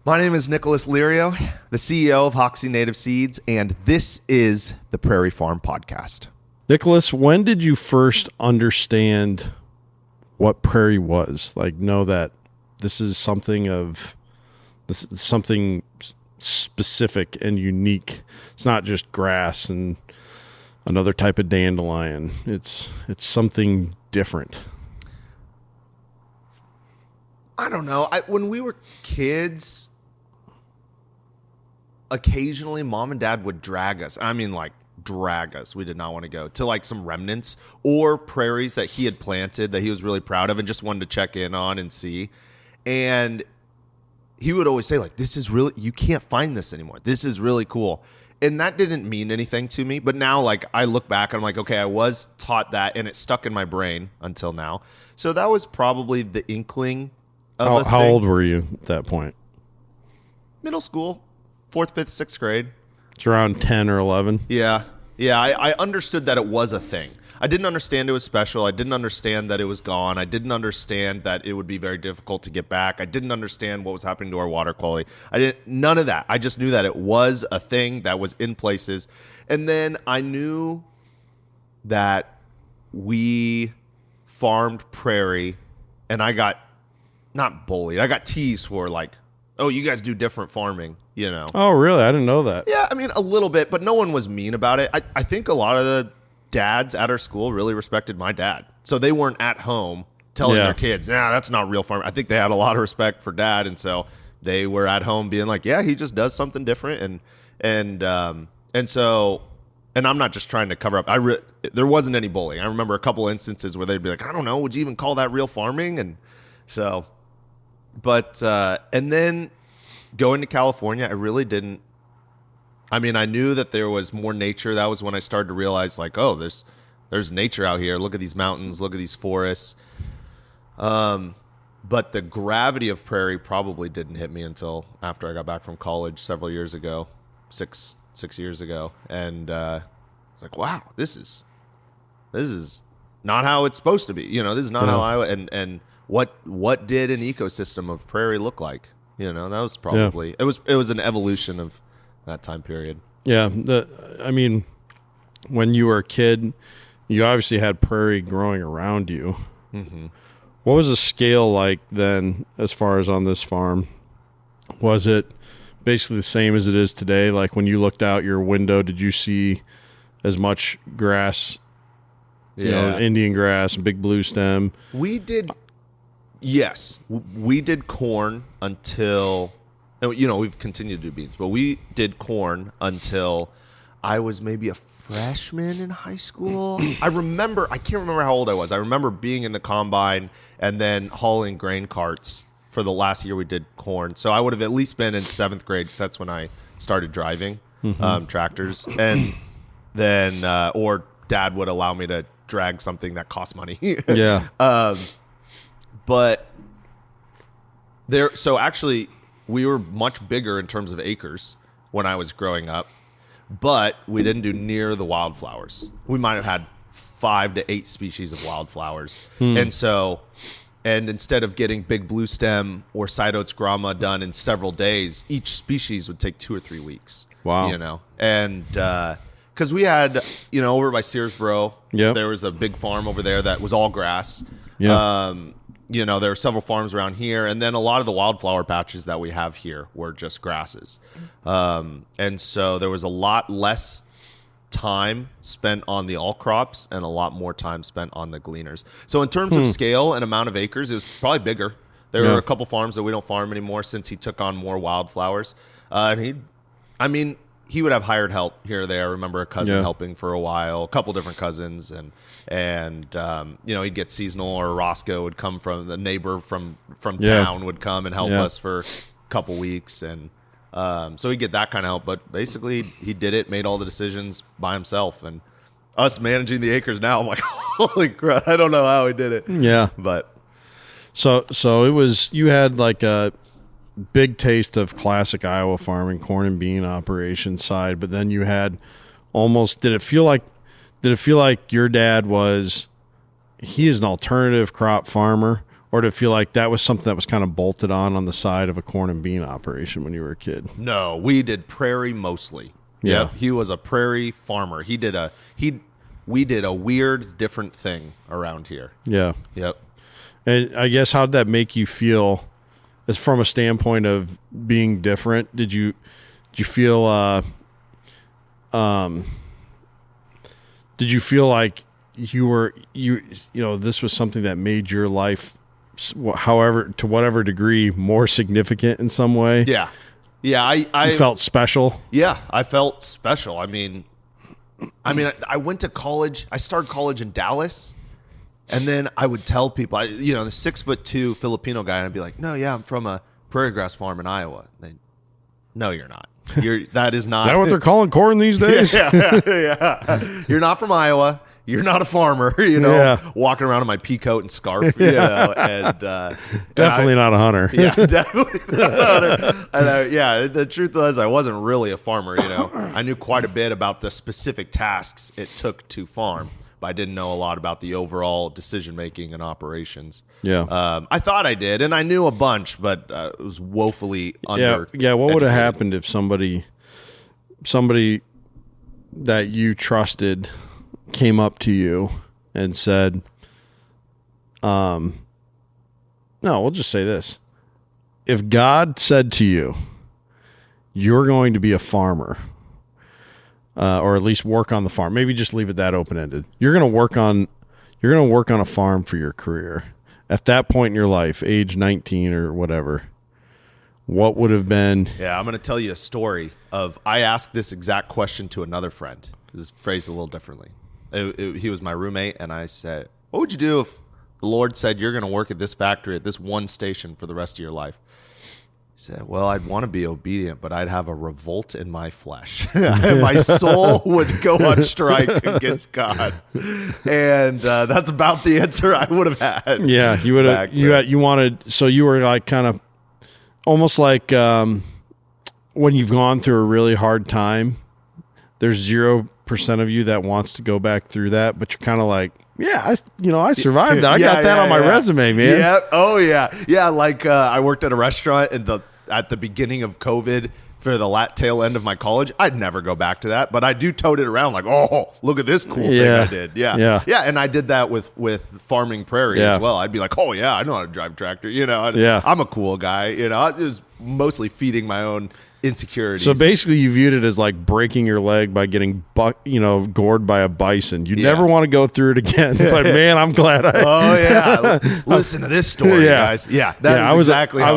My name is Nicolas, the CEO of Hoksey Native Seeds, and this is the Prairie Farm Podcast. Nicolas, when did you first understand what prairie was? Like, know that this is something specific and unique. It's not just grass and another type of dandelion. It's something different. I don't know. When we were kids, occasionally mom and dad would drag us. Drag us. We did not want to go to like some remnants or prairies that he had planted that he was really proud of and just wanted to check in on and see. And he would always say, like, this is really, you can't find this anymore. This is really cool. And that didn't mean anything to me. But now, like, I look back and I'm like, okay, I was taught that and it stuck in my brain until now. So that was probably the inkling of How old were you at that point? Middle school, 4th, 5th, 6th grade. It's around 10 or 11. Yeah. I understood that it was a thing. I didn't understand it was special. I didn't understand that it was gone. I didn't understand that it would be very difficult to get back. I didn't understand what was happening to our water quality. None of that. I just knew that it was a thing that was in places. And then I knew that we farmed prairie, and I got not bullied. I got teased for like, oh, you guys do different farming, you know. Oh, really? I didn't know that. Yeah, I mean, a little bit, but no one was mean about it. I think a lot of the dads at our school really respected my dad. So they weren't at home telling their kids, nah, that's not real farming. I think they had a lot of respect for dad, and so they were at home being like, yeah, he just does something different. And I'm not just trying to cover up. There wasn't any bullying. I remember a couple instances where they'd be like, I don't know, would you even call that real farming? And so... But, and then going to California, I really didn't, I knew that there was more nature. That was when I started to realize like, oh, there's nature out here. Look at these mountains, look at these forests. But the gravity of prairie probably didn't hit me until after I got back from college several years ago, six years ago. And, it's like, wow, this is not how it's supposed to be. You know, this is not how and what did an ecosystem of prairie look like? You know, that was probably it was an evolution of that time period. Yeah, when you were a kid, you obviously had prairie growing around you. Mm-hmm. What was the scale like then, as far as on this farm? Was it basically the same as it is today? Like when you looked out your window, did you see as much grass? Yeah, you know, Indian grass, big blue stem. Yes, we did corn until, you know, we've continued to do beans, but we did corn until I was maybe a freshman in high school. I can't remember how old I was. I remember being in the combine and then hauling grain carts for the last year we did corn. So I would have at least been in 7th grade because that's when I started driving tractors. And then, or dad would allow me to drag something that cost money. Yeah. But so actually we were much bigger in terms of acres when I was growing up, but we didn't do near the wildflowers. We might have had 5 to 8 species of wildflowers. And instead of getting big blue stem or side oats grama done in several days, each species would take 2 or 3 weeks. Wow. You know, and, cause we had, you know, over by Searsboro, there was a big farm over there that was all grass. Yeah. You know, there are several farms around here, and then a lot of the wildflower patches that we have here were just grasses. And so there was a lot less time spent on the all crops and a lot more time spent on the gleaners. So in terms of scale and amount of acres, it was probably bigger. There were a couple farms that we don't farm anymore since he took on more wildflowers. And he would have hired help here or there. I remember a cousin helping for a while, a couple different cousins, and you know, he'd get seasonal, or Roscoe would come from the neighbor from town would come and help us for a couple weeks, and so he'd get that kind of help. But basically, he did it, made all the decisions by himself, and us managing the acres now, I'm like, holy crap, I don't know how he did it. Yeah, but so it was, you had like a big taste of classic Iowa farming, corn and bean operation side, but then you had almost, did it feel like your dad was, he is an alternative crop farmer, Or did it feel like that was something that was kind of bolted on the side of a corn and bean operation when you were a kid? No, we did prairie mostly. Yeah. Yep, he was a prairie farmer. We did a weird, different thing around here. Yeah. Yep. And I guess, how did that make you feel, as from a standpoint of being different? Did you feel did you feel like you know, this was something that made your life, however, to whatever degree, more significant in some way? Yeah. I felt special. Yeah, I felt special. I mean, I went to college. I started college in Dallas, and then I would tell people, the 6'2" Filipino guy, and I'd be like, "No, yeah, I'm from a prairie grass farm in Iowa." No, you're not. That is not. Is that what they're calling corn these days? Yeah. You're not from Iowa. You're not a farmer, walking around in my pea coat and scarf, and definitely not a hunter. Yeah, definitely not a hunter. And the truth was, I wasn't really a farmer. I knew quite a bit about the specific tasks it took to farm, but I didn't know a lot about the overall decision making and operations. Yeah, I thought I did, and I knew a bunch, but it was woefully under. Yeah. What would have happened if somebody that you trusted came up to you and said, no, we'll just say this. If God said to you, you're going to be a farmer, or at least work on the farm, maybe just leave it that open-ended. You're going to work on a farm for your career. At that point in your life, age 19 or whatever, what would have been? Yeah, I'm going to tell you a story of, I asked this exact question to another friend. It was phrased a little differently. He was my roommate, and I said, what would you do if the Lord said you're going to work at this factory at this one station for the rest of your life? He said, well, I'd want to be obedient, but I'd have a revolt in my flesh. My soul would go on strike against God. And that's about the answer I would have had. Yeah, you would have. You wanted. So you were like kind of almost like when you've gone through a really hard time. There's 0% of you that wants to go back through that, but you're kind of like, yeah, I survived that. I got that on my resume, man. Yeah. Oh, yeah. Yeah, like I worked at a restaurant at the beginning of COVID for the tail end of my college. I'd never go back to that, but I do tote it around like, oh, look at this cool thing I did. Yeah. And I did that with farming prairie as well. I'd be like, oh, yeah, I know how to drive a tractor. I'm a cool guy. It was mostly feeding my own insecurities. So basically you viewed it as like breaking your leg by getting gored by a bison. You never want to go through it again, but man, I'm glad listen to this story, guys. Exactly how I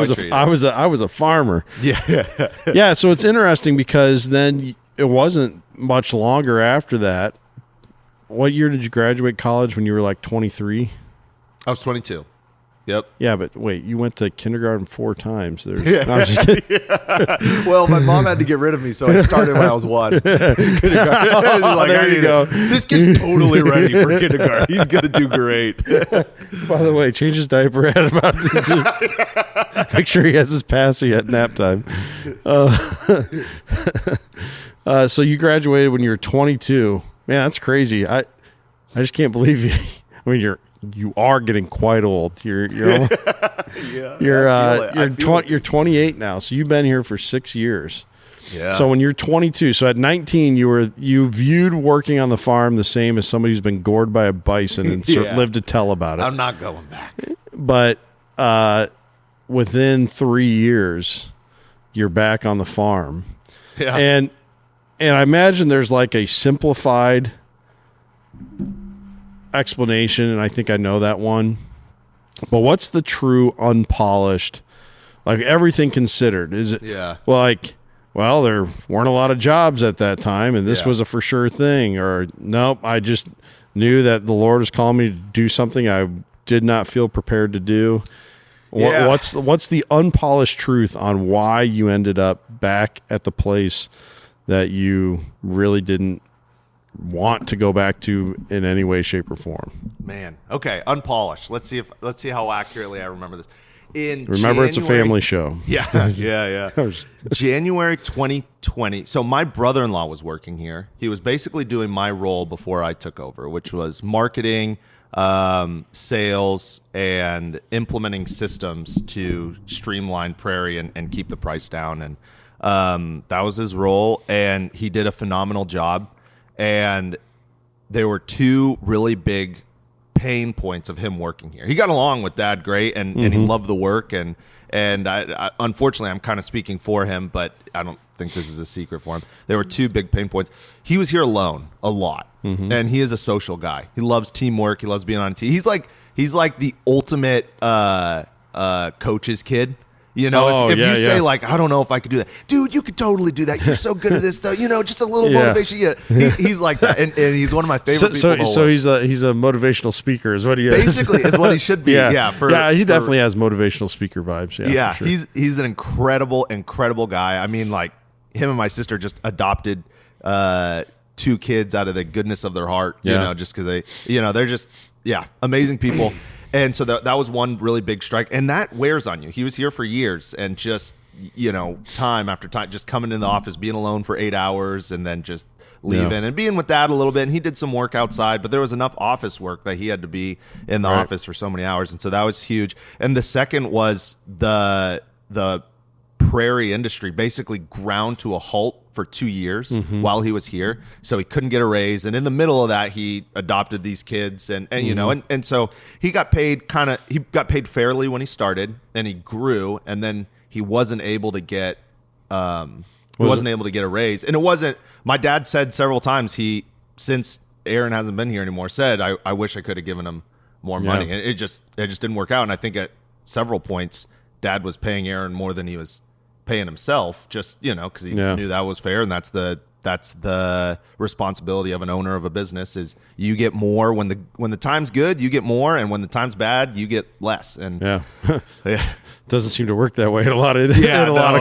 was a farmer. Yeah. So it's interesting because then it wasn't much longer after that. What year did you graduate college? When you were like 23? I was 22. Yep. Yeah, but wait, you went to kindergarten 4 times. No, I'm just kidding. Well, my mom had to get rid of me, so I started when I was 1. There you go. This kid's totally ready for kindergarten. He's going to do great. By the way, change his diaper at about make sure he has his passy at nap time. So you graduated when you were 22. Man, that's crazy. I just can't believe you. I mean, you are getting quite old. You're 28 now, so you've been here for 6 years. Yeah. So when you're 22, so at 19 you viewed working on the farm the same as somebody who's been gored by a bison and lived to tell about it. I'm not going back. But within 3 years, you're back on the farm. Yeah. And I imagine there's like a simplified explanation, and I think I know that one, but what's the true unpolished, like everything considered, is it well there weren't a lot of jobs at that time and this was a for sure thing, or nope, I just knew that the Lord was calling me to do something I did not feel prepared to do? What's the unpolished truth on why you ended up back at the place that you really didn't want to go back to in any way, shape, or form? Man, okay, unpolished. Let's see how accurately I remember this. It's a family show. Yeah. January 2020. So my brother-in-law was working here. He was basically doing my role before I took over, which was marketing, sales, and implementing systems to streamline Prairie and keep the price down. And that was his role, and he did a phenomenal job. And there were two really big pain points of him working here. He got along with Dad great, and he loved the work. And I unfortunately, I'm kind of speaking for him, but I don't think this is a secret for him. There were two big pain points. He was here alone a lot, and he is a social guy. He loves teamwork. He loves being on a team. He's like the ultimate coach's kid. You know, if you say like, I don't know if I could do that, dude, you could totally do that. You're so good at this, though. You know, just a little motivation. Yeah, he's like that, and he's one of my favorite people. So he's a motivational speaker, is what he is. Basically, is what he should be. He definitely has motivational speaker vibes. Yeah, sure. he's an incredible guy. I mean, like him and my sister just adopted two kids out of the goodness of their heart. You know, just because they're just amazing people. And so that was one really big strike, and that wears on you. He was here for years, and just, time after time, just coming in the office, being alone for 8 hours, and then just leaving and being with Dad a little bit. And he did some work outside, but there was enough office work that he had to be in the office for so many hours, and so that was huge. And the second was the Prairie industry basically ground to a halt for 2 years while he was here, so he couldn't get a raise. And in the middle of that, he adopted these kids, and so he got paid fairly when he started, and he grew, and then he wasn't able to get a raise. And it wasn't. My dad said several times, since Aaron hasn't been here anymore, said I wish I could have given him more money, and it just didn't work out. And I think at several points, Dad was paying Aaron more than he was paying himself, just because he knew that was fair. And that's the responsibility of an owner of a business, is you get more when the time's good, you get more, and when the time's bad, you get less. And doesn't seem to work that way in a lot of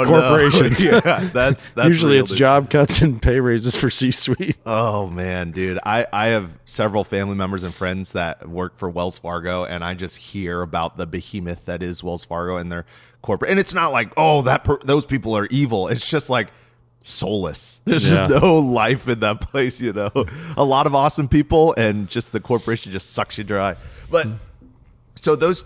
corporations. No. That's usually it's job cuts and pay raises for C-suite. Oh man, dude, I have several family members and friends that work for Wells Fargo, and I just hear about the behemoth that is Wells Fargo and their corporate. And it's not like, those people are evil. It's just like soulless. There's just no life in that place. A lot of awesome people, and just the corporation just sucks you dry. But so those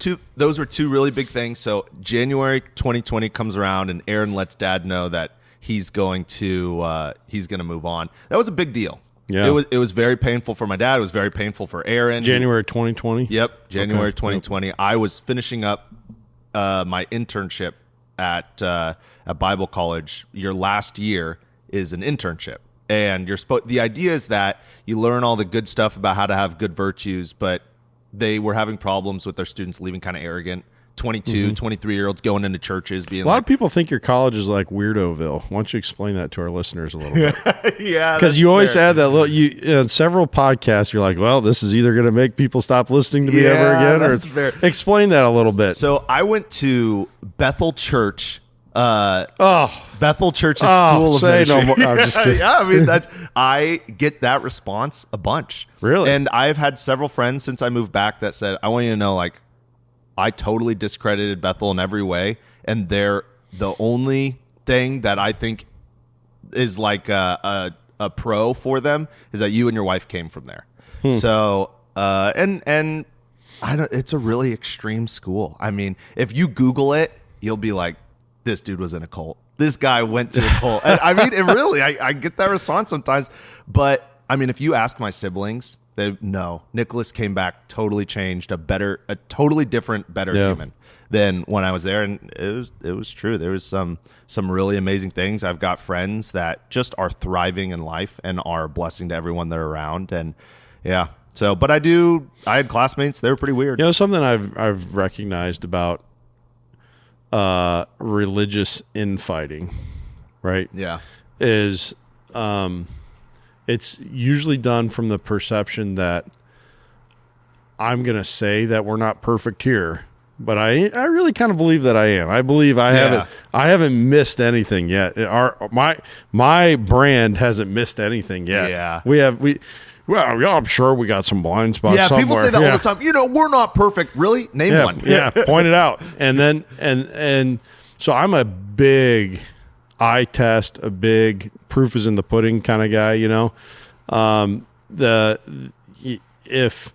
were two really big things. So January 2020 comes around, and Aaron lets Dad know that he's going to move on. That was a big deal. Yeah. It was very painful for my dad. It was very painful for Aaron. January 2020. Yep, January 2020. Yep. I was finishing up my internship at Bible college. Your last year is an internship, and the idea is that you learn all the good stuff about how to have good virtues, but they were having problems with their students leaving kind of arrogant. 22, 23-year-olds going into churches being a lot of people think your college is like Weirdoville. Why don't you explain that to our listeners a little bit? Yeah, because you always add that little. In several podcasts, you're like, well, this is either going to make people stop listening to me ever again, or it's fair. Explain that a little bit. So I went to Bethel Church. Bethel Church's School of Ministry. No more. I'm just kidding. Yeah, I mean, I get that response a bunch. Really? And I've had several friends since I moved back that said, I want you to know, like, I totally discredited Bethel in every way, and they're the only thing that I think is like a pro for them is that you and your wife came from there. So and I don't. It's a really extreme school. I mean, if you Google it, you'll be like, this dude was in a cult. This guy went to a cult. And I mean, it really. I get that response sometimes, but I mean, if you ask my siblings, Nicolas came back totally changed, a totally different, better human than when I was there. And it was true. There was some really amazing things. I've got friends that just are thriving in life and are a blessing to everyone they're around. And but I had classmates, they were pretty weird. Something I've recognized about religious infighting, right? Yeah. Is it's usually done from the perception that I'm going to say that we're not perfect here, but I really kind of believe that I am. I believe I haven't missed anything yet. My brand hasn't missed anything yet. Yeah. I'm sure we got some blind spots. Yeah, somewhere. People say that all the time. We're not perfect. Really? Name one. Yeah, point it out. And then and so I'm a big eye test, a big proof is in the pudding kind of guy. If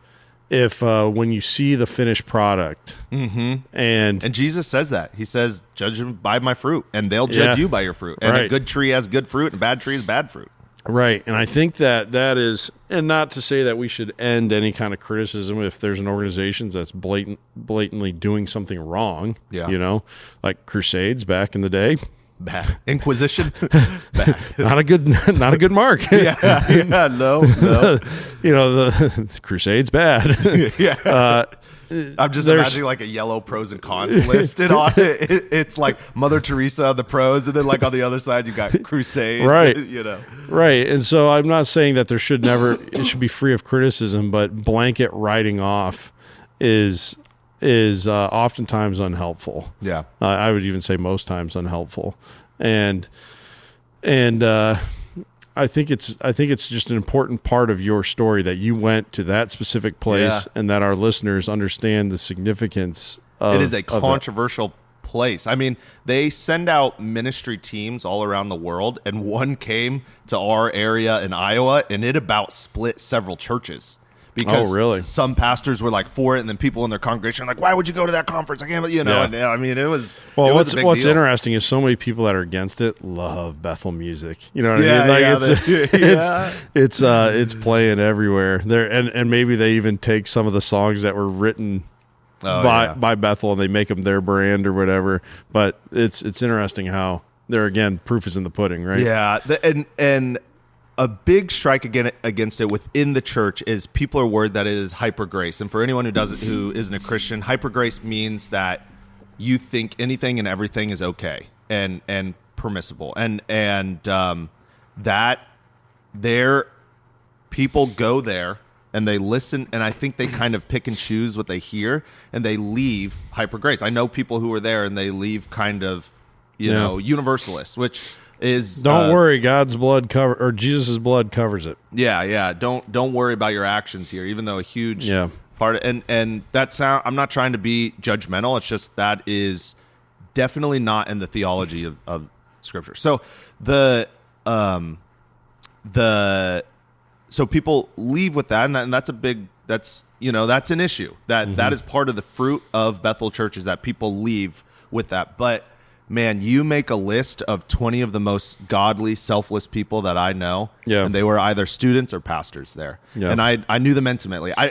if when you see the finished product, and Jesus says that. He says, "Judge them by my fruit, and they'll judge you by your fruit." And a good tree has good fruit, and a bad tree has bad fruit. Right, and I think that is, and not to say that we should end any kind of criticism if there's an organization that's blatantly doing something wrong. Yeah, like Crusades back in the day. Bad. Inquisition, bad. not a good mark. No. The Crusades bad. I'm just imagining like a yellow pros and cons listed on it. It's like Mother Teresa on the pros, and then like on the other side you got Crusades. Right. Right. And so I'm not saying that it should be free of criticism, but blanket writing off is oftentimes unhelpful. Yeah. I would even say most times unhelpful. And I think it's just an important part of your story that you went to that specific place and that our listeners understand the significance of it. Is a controversial place. I mean, they send out ministry teams all around the world, and one came to our area in Iowa, and it about split several churches. Because some pastors were like for it, and then people in their congregation are like, "Why would you go to that conference?" I can't, And, I mean, it was. Well, what's interesting is so many people that are against it love Bethel music. You know what I mean? It's playing everywhere there, and maybe they even take some of the songs that were written by Bethel and they make them their brand or whatever. But it's interesting how there again, proof is in the pudding, right? Yeah, and. A big strike against it within the church is people are worried that it is hyper grace. And for anyone who isn't a Christian, hyper grace means that you think anything and everything is okay and permissible. And that there people go there and they listen, and I think they kind of pick and choose what they hear, and they leave hyper grace. I know people who are there and they leave kind of, universalists, which is don't worry, God's blood or Jesus' blood covers it. Yeah. Don't worry about your actions here, even though a huge part and that I'm not trying to be judgmental. It's just that is definitely not in the theology of Scripture. So so people leave with that, and that's that's an issue. That is part of the fruit of Bethel Church, is that people leave with that. But man, you make a list of 20 of the most godly, selfless people that I know, and they were either students or pastors there. Yeah. And I knew them intimately. I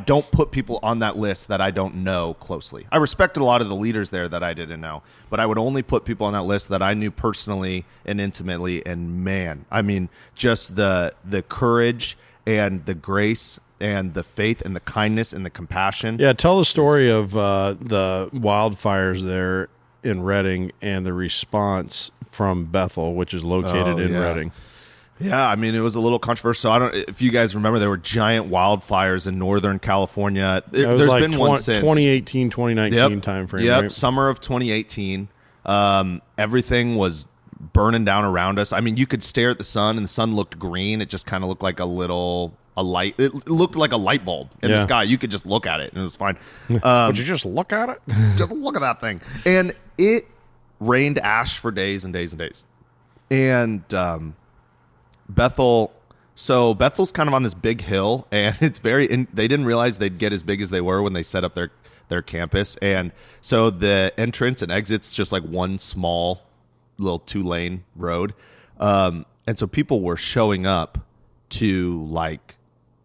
don't put people on that list that I don't know closely. I respected a lot of the leaders there that I didn't know, but I would only put people on that list that I knew personally and intimately. And man, I mean, just the courage and the grace and the faith and the kindness and the compassion. Yeah, tell the story of the wildfires there in Redding and the response from Bethel, which is located in Redding. Yeah, I mean, it was a little controversial. I don't if you guys remember, there were giant wildfires in Northern California. There's like been one since 2018, 2019 timeframe. Yep, right? Summer of 2018. Everything was burning down around us. I mean, you could stare at the sun, and the sun looked green. It just kind of looked like a light. It looked like a light bulb in the sky. You could just look at it, and it was fine. Would you just look at it? Just look at that thing. And it rained ash for days and days and days. And Bethel's kind of on this big hill, and it's they didn't realize they'd get as big as they were when they set up their campus. And so the entrance and exit's just like one small little 2-lane road. And so people were showing up to like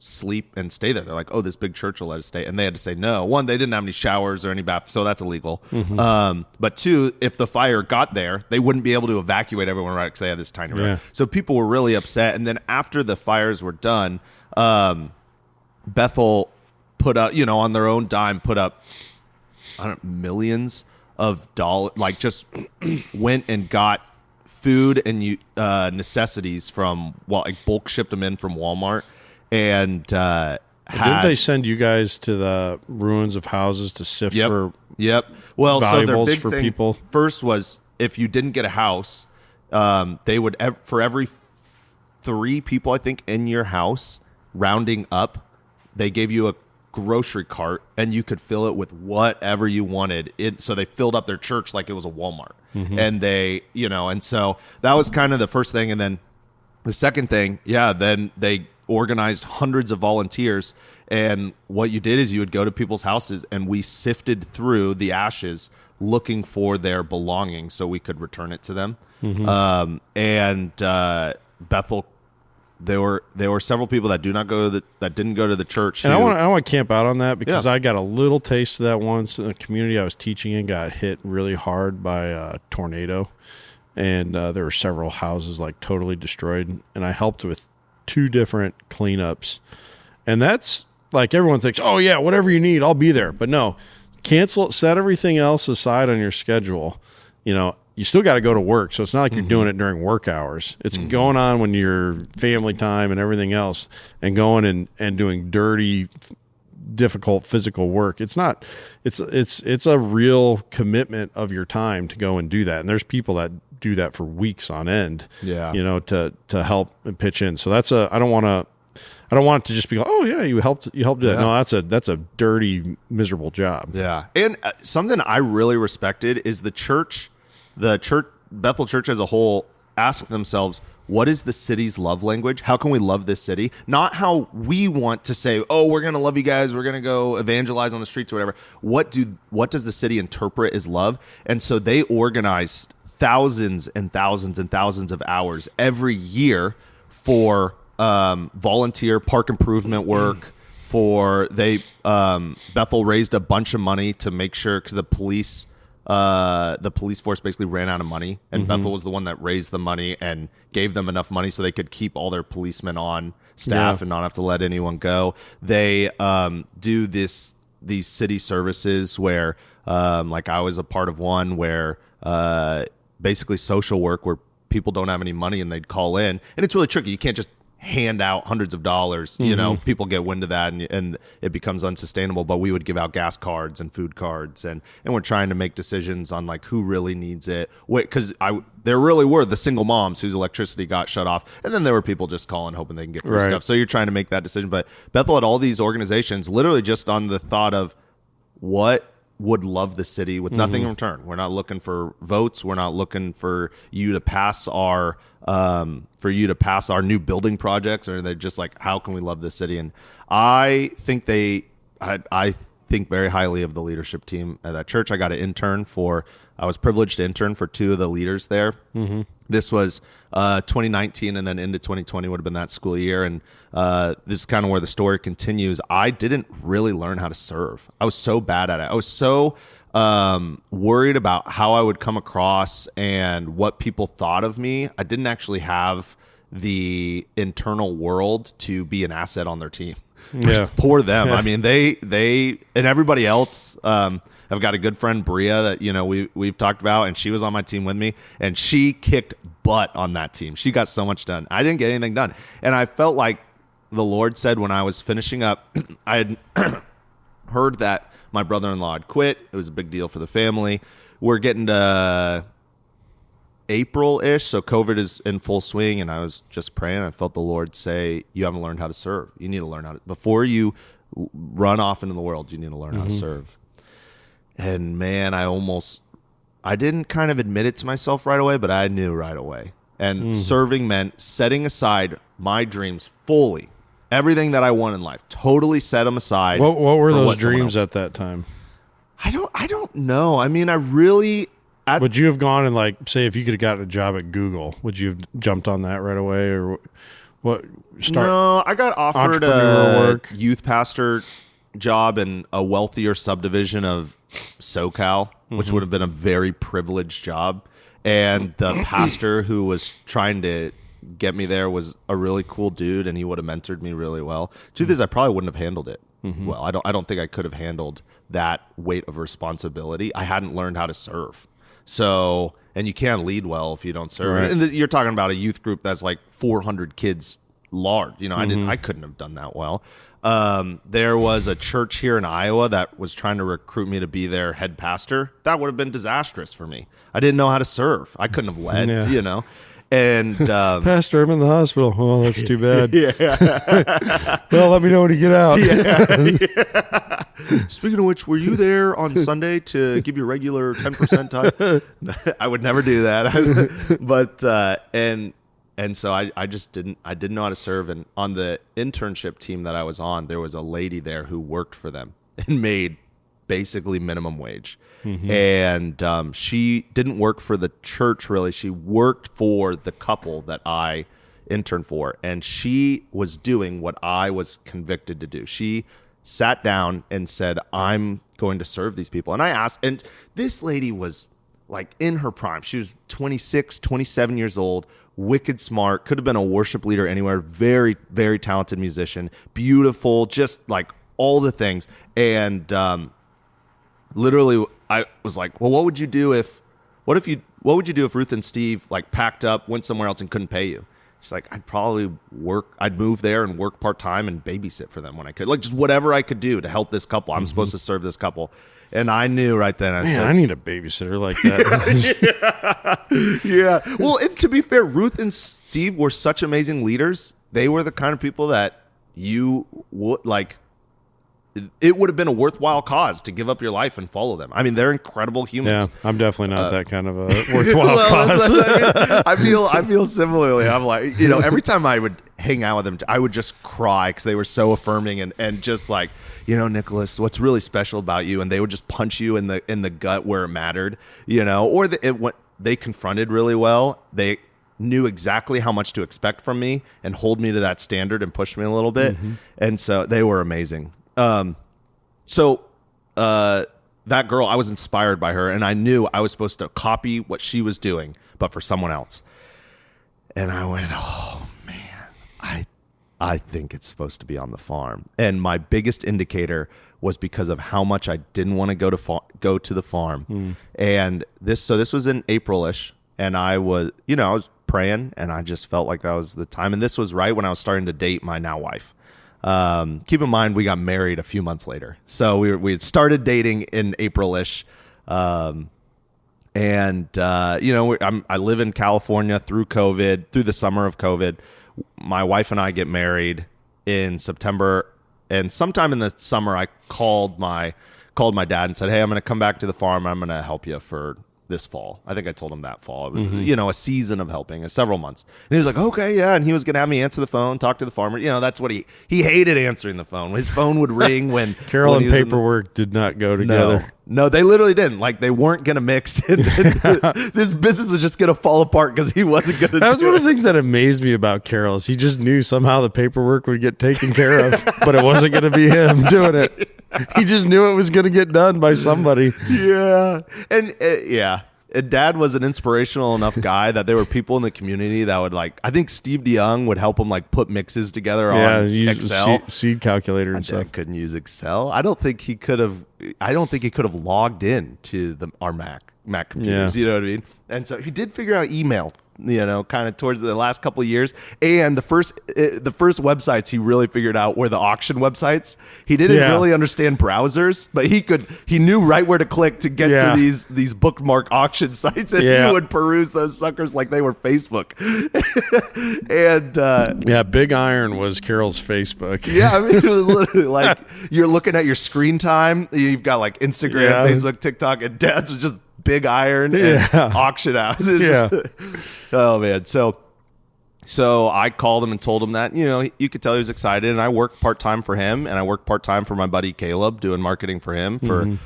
sleep and stay there. They're like, oh, this big church will let us stay. And they had to say no. One, they didn't have any showers or any baths, so that's illegal. But two, if the fire got there, they wouldn't be able to evacuate everyone, right? Because they had this tiny room. So people were really upset. And then after the fires were done, Bethel put up, on their own dime, put up, millions of dollars, like just went and got food and necessities from, bulk shipped them in from Walmart. And didn't they send you guys to the ruins of houses to sift for well, so their valuables big for thing people? First was if you didn't get a house, they would, for every 3 people, I think, in your house, rounding up, they gave you a grocery cart, and you could fill it with whatever you wanted. So they filled up their church like it was a Walmart. And they, and so that was kind of the first thing. And then the second thing, then they organized hundreds of volunteers, And what you did is you would go to people's houses, and we sifted through the ashes looking for their belongings so we could return it to them. Bethel, there were several people that didn't go to the church. And I want to camp out on that because I got a little taste of that once. In a community I was teaching in got hit really hard by a tornado, and there were several houses like totally destroyed. And I helped with 2 different cleanups, and that's like everyone thinks, oh yeah, whatever you need, I'll be there. But no, cancel it. Set everything else aside on your schedule. You still got to go to work, so it's not like you're doing it during work hours. It's going on when you're family time and everything else, and going and doing dirty, difficult physical work. It's not. It's a real commitment of your time to go and do that. And there's people that do that for weeks on end. Yeah. To help and pitch in. So that's I don't want it to just be like, oh yeah, you helped do that. No, that's a dirty, miserable job. Yeah. And something I really respected is the church, Bethel Church as a whole, asked themselves, what is the city's love language? How can we love this city? Not how we want to say, oh, we're going to love you guys, we're going to go evangelize on the streets or whatever. What does the city interpret as love? And so they organized thousands and thousands and thousands of hours every year for volunteer park improvement work. Bethel raised a bunch of money to make sure, because the police force basically ran out of money, and Bethel was the one that raised the money and gave them enough money so they could keep all their policemen on staff and not have to let anyone go. They do these city services where, like I was a part of one where basically social work where people don't have any money and they'd call in, and it's really tricky. You can't just hand out hundreds of dollars. People get wind of that and it becomes unsustainable. But we would give out gas cards and food cards, and we're trying to make decisions on like who really needs it. Because there really were the single moms whose electricity got shut off, and then there were people just calling hoping they can get free stuff. So you're trying to make that decision. But Bethel had all these organizations literally just on the thought of what would love the city with nothing in return. We're not looking for votes. We're not looking for you to pass our new building projects, or they're just like, how can we love this city? And I think I think very highly of the leadership team at that church. I was privileged to intern for 2 of the leaders there. This was 2019, and then into 2020 would have been that school year. And this is kind of where the story continues. I didn't really learn how to serve. I was so bad at it. I was so worried about how I would come across and what people thought of me. I didn't actually have the internal world to be an asset on their team. Poor them. I mean, they and everybody else. I've got a good friend, Bria, that we've talked about, and she was on my team with me, and she kicked butt on that team. She got so much done. I didn't get anything done, and I felt like the Lord said when I was finishing up, I had heard that my brother-in-law had quit. It was a big deal for the family. We're getting to April-ish, so COVID is in full swing, and I was just praying. I felt the Lord say, you haven't learned how to serve. You need to learn how to, before you run off into the world, you need to learn how to serve. And man, I didn't kind of admit it to myself right away, but I knew right away. And serving meant setting aside my dreams fully. Everything that I want in life, totally set them aside. What were those dreams at that time? I don't know. I mean, would you have gone and, like, say if you could have gotten a job at Google, would you have jumped on that right away, or what? No, I got offered a youth pastor job in a wealthier subdivision of SoCal, which would have been a very privileged job. And the pastor who was trying to get me there was a really cool dude, and he would have mentored me really well. Truth is, I probably wouldn't have handled it well. I don't think I could have handled that weight of responsibility. I hadn't learned how to serve. So, and you can't lead well if you don't serve. Right. And you're talking about a youth group that's like 400 kids large. I couldn't have done that well. There was a church here in Iowa that was trying to recruit me to be their head pastor. That would have been disastrous for me. I didn't know how to serve. I couldn't have led, And Pastor, I'm in the hospital. Oh, that's too bad. Well, let me know when you get out. Speaking of which, were you there on Sunday to give your regular 10% time? I would never do that. But and And so I just didn't know how to serve. And on the internship team that I was on, there was a lady there who worked for them and made basically minimum wage. And she didn't work for the church really. She worked for the couple that I interned for. And she was doing what I was convicted to do. She sat down and said, I'm going to serve these people. And I asked, and this lady was like in her prime. She was 26, 27 years old, wicked smart, could have been a worship leader anywhere, very, very talented musician, beautiful, just like all the things. And literally I was like, well, what would you do if Ruth and Steve like packed up, went somewhere else and couldn't pay you? She's like, I'd move there and work part-time and babysit for them when I could. Like just whatever I could do to help this couple. I'm supposed to serve this couple. And I knew right then, I said, I need a babysitter like that. yeah. Well, and to be fair, Ruth and Steve were such amazing leaders. They were the kind of people that you would like. It would have been a worthwhile cause to give up your life and follow them. I mean, they're incredible humans. Yeah, I'm definitely not that kind of a worthwhile cause. I feel similarly. I'm like, every time I would hang out with them, I would just cry because they were so affirming and just like, Nicolas, what's really special about you? And they would just punch you in the gut where it mattered, or they confronted really well. They knew exactly how much to expect from me and hold me to that standard and push me a little bit. And so they were amazing. That girl, I was inspired by her and I knew I was supposed to copy what she was doing, but for someone else. And I went, oh man, I think it's supposed to be on the farm. And my biggest indicator was because of how much I didn't want to go to the farm. And this was in April-ish. And I was praying and I just felt like that was the time. And this was right when I was starting to date my now wife. Keep in mind, we got married a few months later. So we had started dating in April-ish. I live in California through the summer of COVID. My wife and I get married in September, and sometime in the summer, I called my dad and said, hey, I'm going to come back to the farm. I'm going to help you for this fall. I think I told him that fall. It was, a season of helping, several months. And he was like, okay, yeah. And he was going to have me answer the phone, talk to the farmer. That's what he hated answering the phone. His phone would ring when Carol and paperwork did not go together. No, they literally didn't. Like they weren't going to mix. This business was just going to fall apart because he wasn't going to. That was one of the things that amazed me about Carol is he just knew somehow the paperwork would get taken care of, but it wasn't going to be him doing it. He just knew it was going to get done by somebody. Yeah. And And Dad was an inspirational enough guy that there were people in the community that would I think Steve DeYoung would help him put mixes together on Excel. Seed calculator and stuff. Dad couldn't use Excel. I don't think he could have logged in to our Mac computers. Yeah. You know what I mean? And so he did figure out email, kind of towards the last couple of years. And the first websites he really figured out were the auction websites. He didn't really understand browsers, but he knew right where to click to get to these bookmark auction sites, and he would peruse those suckers like they were Facebook. And Big Iron was Carol's Facebook. Yeah, I mean, it was literally you're looking at your screen time. You've got Instagram, Facebook, TikTok, and Dad's was just Big Iron and auction house. Oh man. So I called him and told him that, you could tell he was excited, and I worked part-time for him, and I worked part-time for my buddy Caleb doing marketing for him for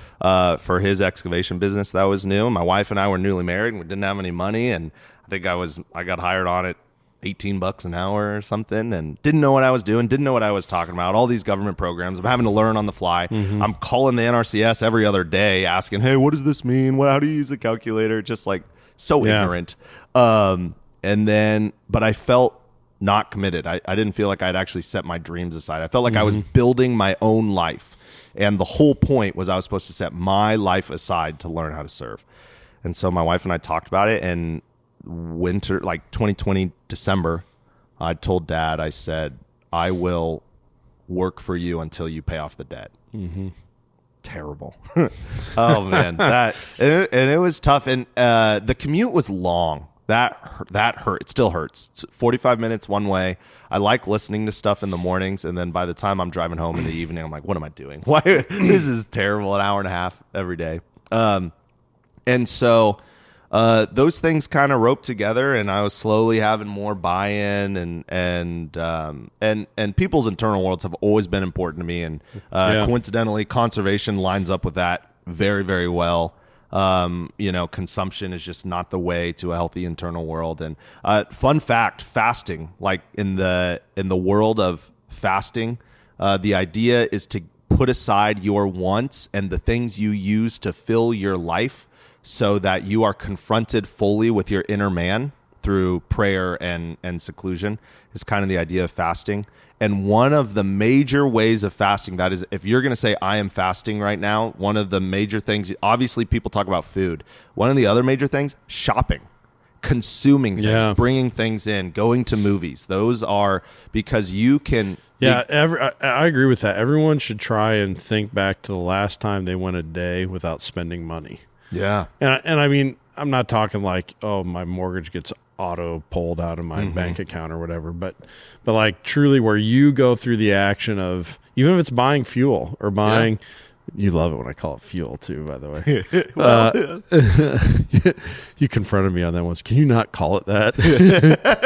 his excavation business that was new. My wife and I were newly married and we didn't have any money, and I think I got hired on at $18 an hour or something, and didn't know what I was doing, didn't know what I was talking about. All these government programs, I'm having to learn on the fly. I'm calling the NRCS every other day asking, hey, what does this mean? How do you use a calculator? Just so ignorant. But I felt not committed. I didn't feel like I'd actually set my dreams aside. I felt like I was building my own life. And the whole point was I was supposed to set my life aside to learn how to serve. And so my wife and I talked about it, and winter 2020 December, I told Dad, I said, I will work for you until you pay off the debt. Terrible. Oh man, and it was tough, and the commute was long. That hurt. It still hurts. It's 45 minutes one way. I like listening to stuff in the mornings, and then by the time I'm driving home in the evening, I'm like, what am I doing? Why? This is terrible. An hour and a half every day. And so those things kind of roped together, and I was slowly having more buy-in, and people's internal worlds have always been important to me, and coincidentally, conservation lines up with that very, very well. Consumption is just not the way to a healthy internal world. And fun fact, fasting, like in the world of fasting, the idea is to put aside your wants and the things you use to fill your life so that you are confronted fully with your inner man through prayer and seclusion is kind of the idea of fasting. And one of the major ways of fasting, that is, if you're going to say, I am fasting right now, one of the major things, obviously people talk about food. One of the other major things, shopping, consuming things, bringing things in, going to movies. Those are because you can. Yeah, I agree with that. Everyone should try and think back to the last time they went a day without spending money. Yeah. And I mean, I'm not talking like, oh, my mortgage gets auto pulled out of my bank account or whatever, but like truly where you go through the action of, even if it's buying fuel or buying, you love it when I call it fuel too, by the way. You confronted me on that once. Can you not call it that?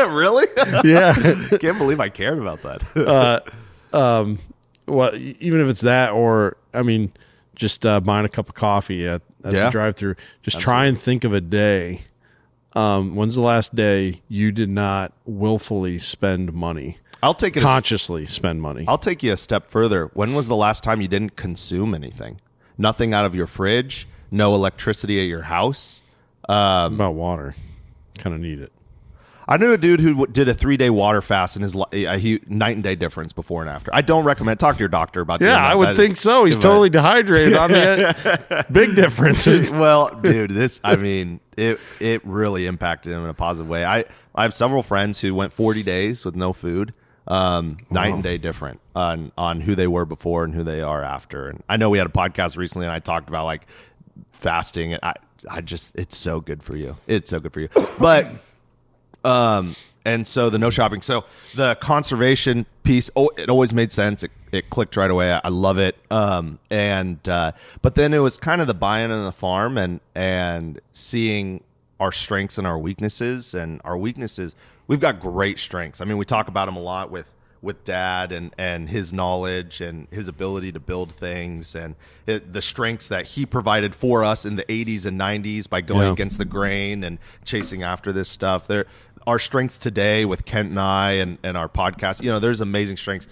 Really? Yeah. Can't believe I cared about that. Well, even if it's that, or I mean, just buying a cup of coffee at the drive-thru. Just try and think of a day. When's the last day you did not willfully spend money? I'll take it consciously spend money. I'll take you a step further. When was the last time you didn't consume anything? Nothing out of your fridge, no electricity at your house. About water, kind of need it. I knew a dude who did a 3-day water fast in his night and day difference before and after. I don't recommend. Talk to your doctor about that. Yeah, I would think so. He's totally dehydrated on the big difference. Well, dude, it really impacted him in a positive way. I have several friends who went 40 days with no food, night and day different on who they were before and who they are after. And I know we had a podcast recently, and I talked about like fasting. And I just, it's so good for you. It's so good for you. But and so the no shopping. So the conservation piece, it always made sense. It clicked right away. I love it. But then it was kind of the buy-in on the farm and seeing our strengths and our weaknesses. And our weaknesses, we've got great strengths. I mean, we talk about them a lot with Dad and his knowledge and his ability to build things and the strengths that he provided for us in the 80s and 90s by going against the grain and chasing after this stuff. Our strengths today with Kent and I and our podcast, there's amazing strengths.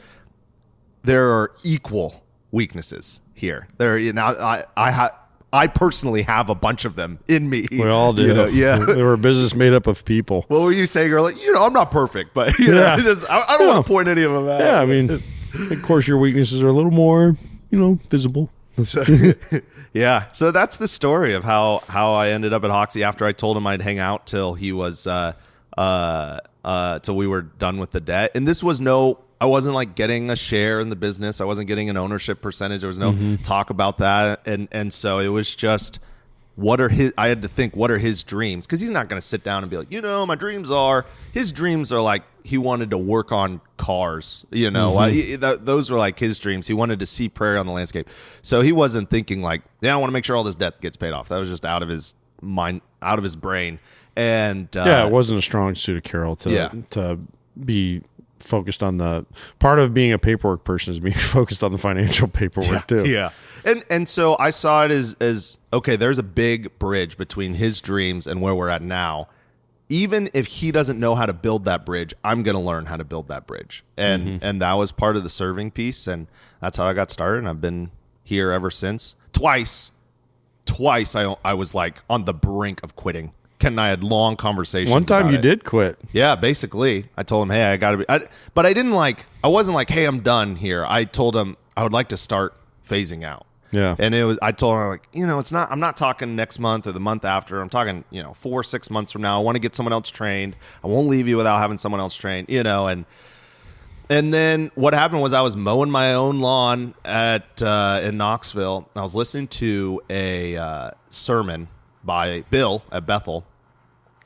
There are equal weaknesses here. I personally have a bunch of them in me. We all do. Yeah. We were a business made up of people. What were you saying earlier? I'm not perfect, but I don't want to point any of them out. Yeah, I mean, of course your weaknesses are a little more, visible. Yeah. So that's the story of how I ended up at Hoksey after I told him I'd hang out till he was till we were done with the debt. And this was I wasn't like getting a share in the business. I wasn't getting an ownership percentage. There was no talk about that. And so it was just, I had to think, what are his dreams? Because he's not going to sit down and be like, his dreams are like, he wanted to work on cars, those were like his dreams. He wanted to see Prairie on the landscape. So he wasn't thinking like, I want to make sure all this debt gets paid off. That was just out of his mind, out of his brain. And it wasn't a strong suit of Carol to be focused on the part of being a paperwork person is being focused on the financial paperwork too. Yeah. And so I saw it as okay, there's a big bridge between his dreams and where we're at now. Even if he doesn't know how to build that bridge, I'm going to learn how to build that bridge. And that was part of the serving piece. And that's how I got started. And I've been here ever since. Twice I was like on the brink of quitting. Ken and I had long conversations. One time you did quit. Yeah, basically. I told him, hey, I got to be... but I wasn't like, hey, I'm done here. I told him I would like to start phasing out. Yeah. And I told him, like, I'm not talking next month or the month after. I'm talking, 4 or 6 months from now. I want to get someone else trained. I won't leave you without having someone else trained, and then what happened was I was mowing my own lawn in Knoxville. I was listening to a sermon by Bill at Bethel,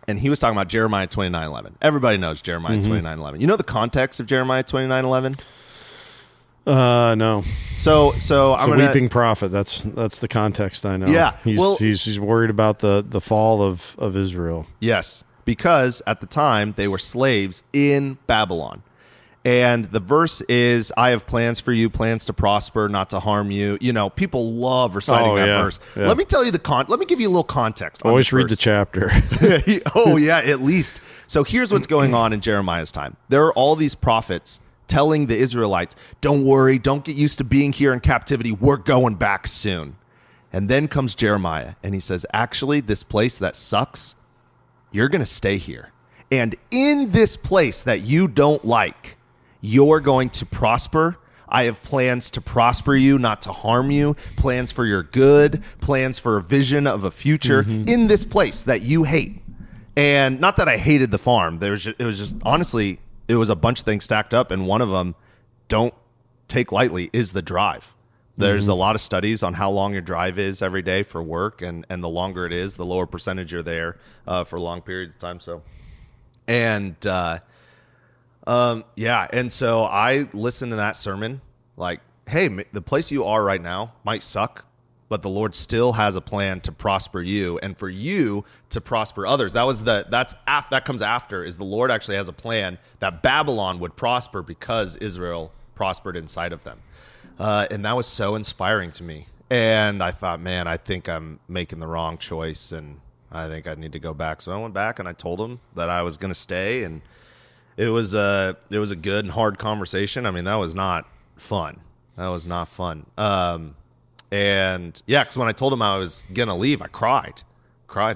and he was talking about Jeremiah 29:11. Everybody knows Jeremiah 29:11. You know the context of Jeremiah 29:11? No. So I'm a gonna, weeping prophet. That's the context I know. Yeah. He's worried about the fall of Israel. Yes, because at the time they were slaves in Babylon. And the verse is, I have plans for you, plans to prosper, not to harm you. You know, people love reciting that verse. Yeah. Let me tell you let me give you a little context. Always read the chapter. Oh, yeah, at least. So here's what's going on in Jeremiah's time. There are all these prophets telling the Israelites, don't worry, don't get used to being here in captivity. We're going back soon. And then comes Jeremiah, and he says, actually, this place that sucks, you're going to stay here. And in this place that you don't like, you're going to prosper. I have plans to prosper you, not to harm you, plans for your good, plans for a vision of a future in this place that you hate. And not that I hated the farm. It was just honestly, it was a bunch of things stacked up. And one of them, don't take lightly, is the drive. There's a lot of studies on how long your drive is every day for work. And the longer it is, the lower percentage you're there for long periods of time. So, and, and so I listened to that sermon like, hey, the place you are right now might suck, but the Lord still has a plan to prosper you and for you to prosper others. That comes after, is the Lord actually has a plan that Babylon would prosper because Israel prospered inside of them. And that was so inspiring to me. And I thought, man, I think I'm making the wrong choice and I think I need to go back. So I went back and I told him that I was going to stay, and it was a good and hard conversation. I mean, that was not fun. And yeah, because when I told him I was gonna leave, I cried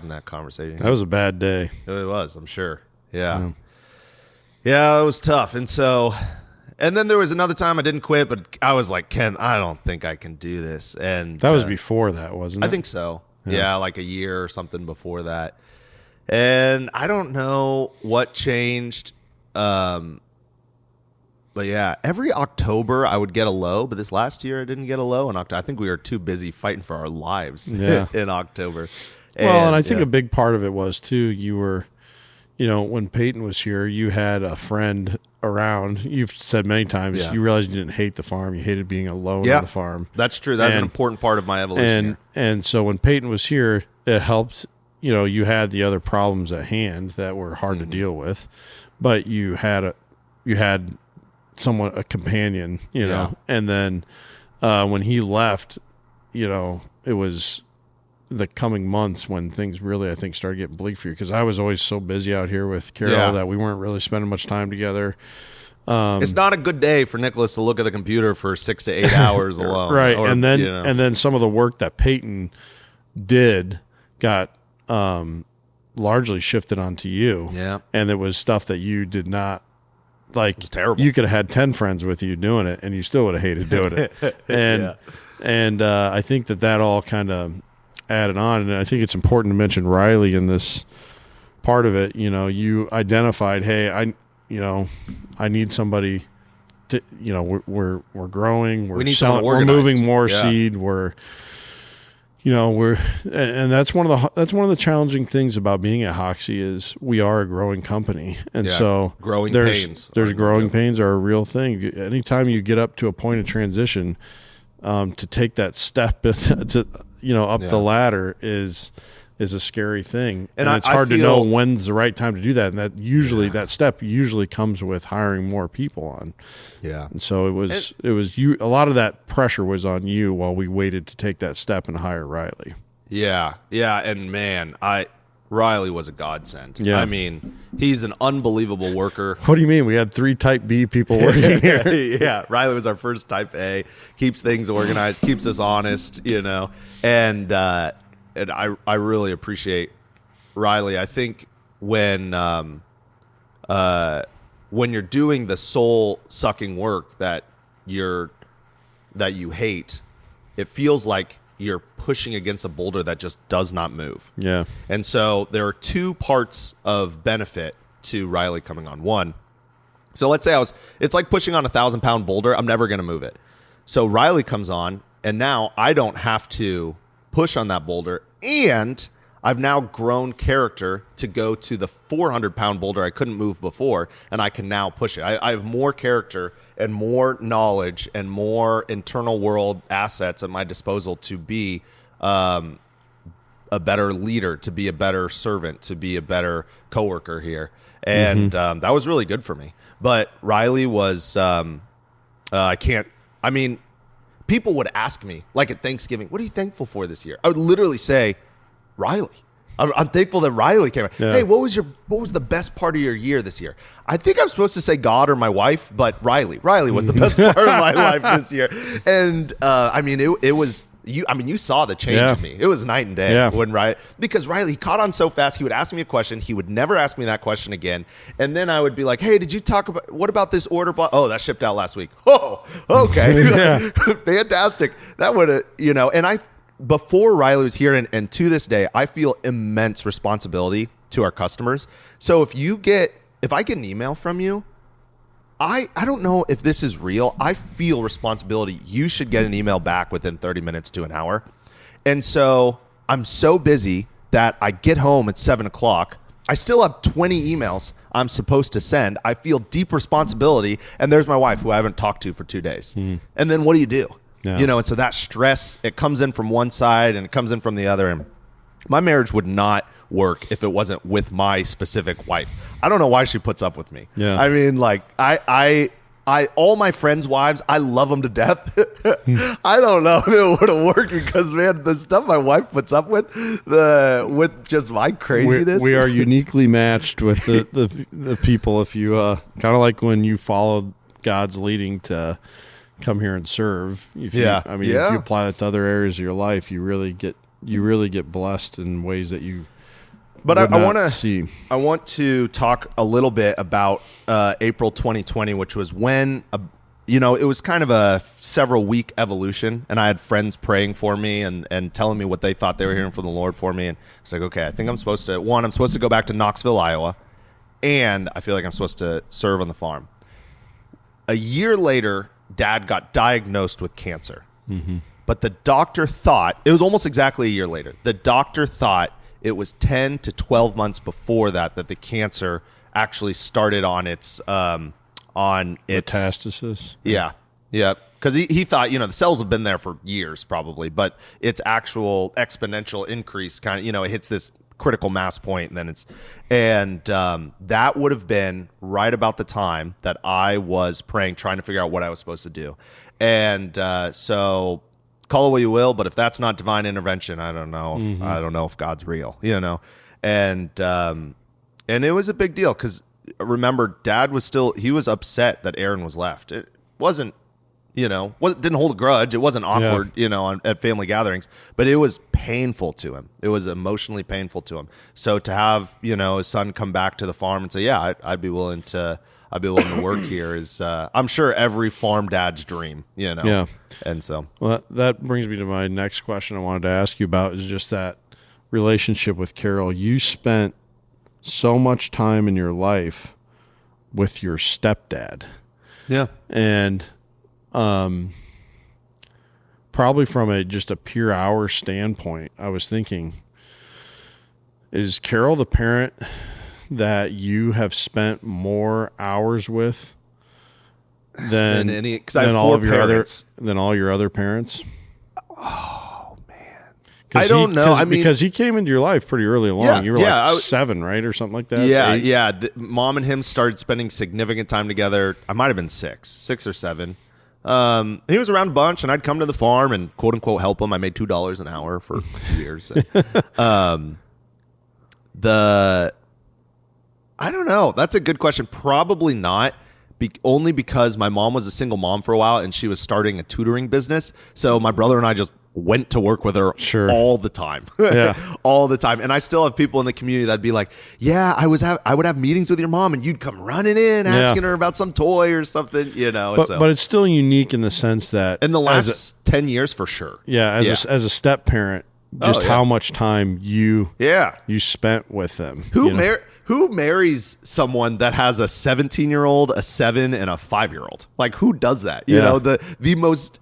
in that conversation. That was a bad day. It was, I'm sure. Yeah, it was tough. And then there was another time I didn't quit, but I was like, Ken, I don't think I can do this. And that was before that, wasn't it? I think so. Yeah, like a year or something before that. And I don't know what changed. But yeah, every October I would get a low, but this last year I didn't get a low in October. I think we were too busy fighting for our lives in October. And I think a big part of it was too, you were, when Peyton was here, you had a friend around. You've said many times, you realized you didn't hate the farm. You hated being alone on the farm. That's true. That's an important part of my evolution. And so when Peyton was here, it helped, you had the other problems at hand that were hard to deal with, but you had a companion, and then when he left, it was the coming months when things really, I think, started getting bleak for you, because I was always so busy out here with Carol that we weren't really spending much time together. It's not a good day for Nicolas to look at the computer for 6 to 8 hours alone. Right. And then some of the work that Peyton did got largely shifted onto you. Yeah. And it was stuff that you did not like. It was terrible. You could have had 10 friends with you doing it and you still would have hated doing it. And I think that all kind of added on. And I think it's important to mention Riley in this part of it. You identified, hey, I need somebody to, we're growing, we're selling, we're moving more seed, and that's one of the challenging things about being at Hoksey is we are a growing company. And so growing pains are a real thing. Anytime you get up to a point of transition, to take that step to the ladder is a scary thing, and it's hard to know when's the right time to do that. And that step usually comes with hiring more people on. Yeah, and so it was you. A lot of that pressure was on you while we waited to take that step and hire Riley. Yeah, and man, Riley was a godsend. Yeah. I mean, he's an unbelievable worker. What do you mean? We had 3 Type B people working here. Yeah, Riley was our first Type A. Keeps things organized, keeps us honest, and I really appreciate Riley. I think when you're doing the soul sucking work that you hate, it feels like you're pushing against a boulder that just does not move. Yeah. And so there are 2 parts of benefit to Riley coming on. One, so let's say it's like pushing on a 1,000-pound boulder. I'm never going to move it. So Riley comes on, and now I don't have to push on that boulder, and I've now grown character to go to the 400-pound boulder I couldn't move before, and I can now push it. I have more character and more knowledge and more internal world assets at my disposal to be a better leader, to be a better servant, to be a better coworker here. And that was really good for me. But Riley was, people would ask me, like at Thanksgiving, what are you thankful for this year? I would literally say, Riley. I'm thankful that Riley came out. Hey, what was the best part of your year this year? I think I'm supposed to say God or my wife, but Riley was the best part of my life this year. And it was you saw the change in me. It was night and day when because Riley caught on so fast. He would ask me a question. He would never ask me that question again. And then I would be like, hey, did you talk about, what about this order? Oh, that shipped out last week. Oh, okay. Fantastic. That would have, and before Riley was here and to this day, I feel immense responsibility to our customers. So if I get an email from you, I don't know if this is real. I feel responsibility. You should get an email back within 30 minutes to an hour. And so I'm so busy that I get home at 7 o'clock. I still have 20 emails I'm supposed to send. I feel deep responsibility. And there's my wife, who I haven't talked to for 2 days. And then what do you do? Yeah. And so that stress, it comes in from one side and it comes in from the other. And my marriage would not work if it wasn't with my specific wife. I don't know why she puts up with me. Yeah. I mean, like I all my friends' wives, I love them to death. I don't know if it would have worked because, man, the stuff my wife puts up with just my craziness. We are uniquely matched with the people. If you kind of like when you follow God's leading to come here and serve. If you apply that to other areas of your life, you really get blessed in ways that you. But I want to talk a little bit about April 2020, which was when it was kind of a several week evolution, and I had friends praying for me and telling me what they thought they were hearing from the Lord for me, and it's like, okay, I think I'm supposed to go back to Knoxville, Iowa, and I feel like I'm supposed to serve on the farm. A year later, Dad got diagnosed with cancer. But the doctor thought, it was almost exactly a year later, the doctor thought it was 10 to 12 months before that the cancer actually started on its metastasis. Yeah. Because he thought, the cells have been there for years probably, but its actual exponential increase kind of, it hits this critical mass point, and then that would have been right about the time that I was praying, trying to figure out what I was supposed to do. And so call it what you will, but if that's not divine intervention, I don't know if God's real, and it was a big deal because remember, Dad was he was upset that Aaron was left. It wasn't, didn't hold a grudge. It wasn't awkward, at family gatherings, but it was painful to him. It was emotionally painful to him. So to have, his son come back to the farm and say, yeah, I'd be willing to work here is, I'm sure every farm dad's dream, Yeah. And so. Well, that brings me to my next question I wanted to ask you about is just that relationship with Carol. You spent so much time in your life with your stepdad. Yeah. And, probably from just a pure hour standpoint, I was thinking, is Carol the parent that you have spent more hours with than all your other parents? Oh man, I don't know. Because he came into your life pretty early along. Yeah, you were 7, right, or something like that. Yeah, 8? Yeah. Mom and him started spending significant time together. I might have been 6 or 7. He was around a bunch, and I'd come to the farm and quote unquote help him. I made $2 an hour for 2 years. I don't know. That's a good question. Probably not. Only because my mom was a single mom for a while, and she was starting a tutoring business. So my brother and I just went to work with her all the time. All the time. And I still have people in the community that'd be like, yeah, I would have meetings with your mom, and you'd come running in asking her about some toy or something, But it's still unique in the sense that in the last 10 years for sure. As a step parent, just how much time you spent with them. Who marries someone that has a 17-year-old, a 7, and a 5-year-old? Like, who does that? You know, the most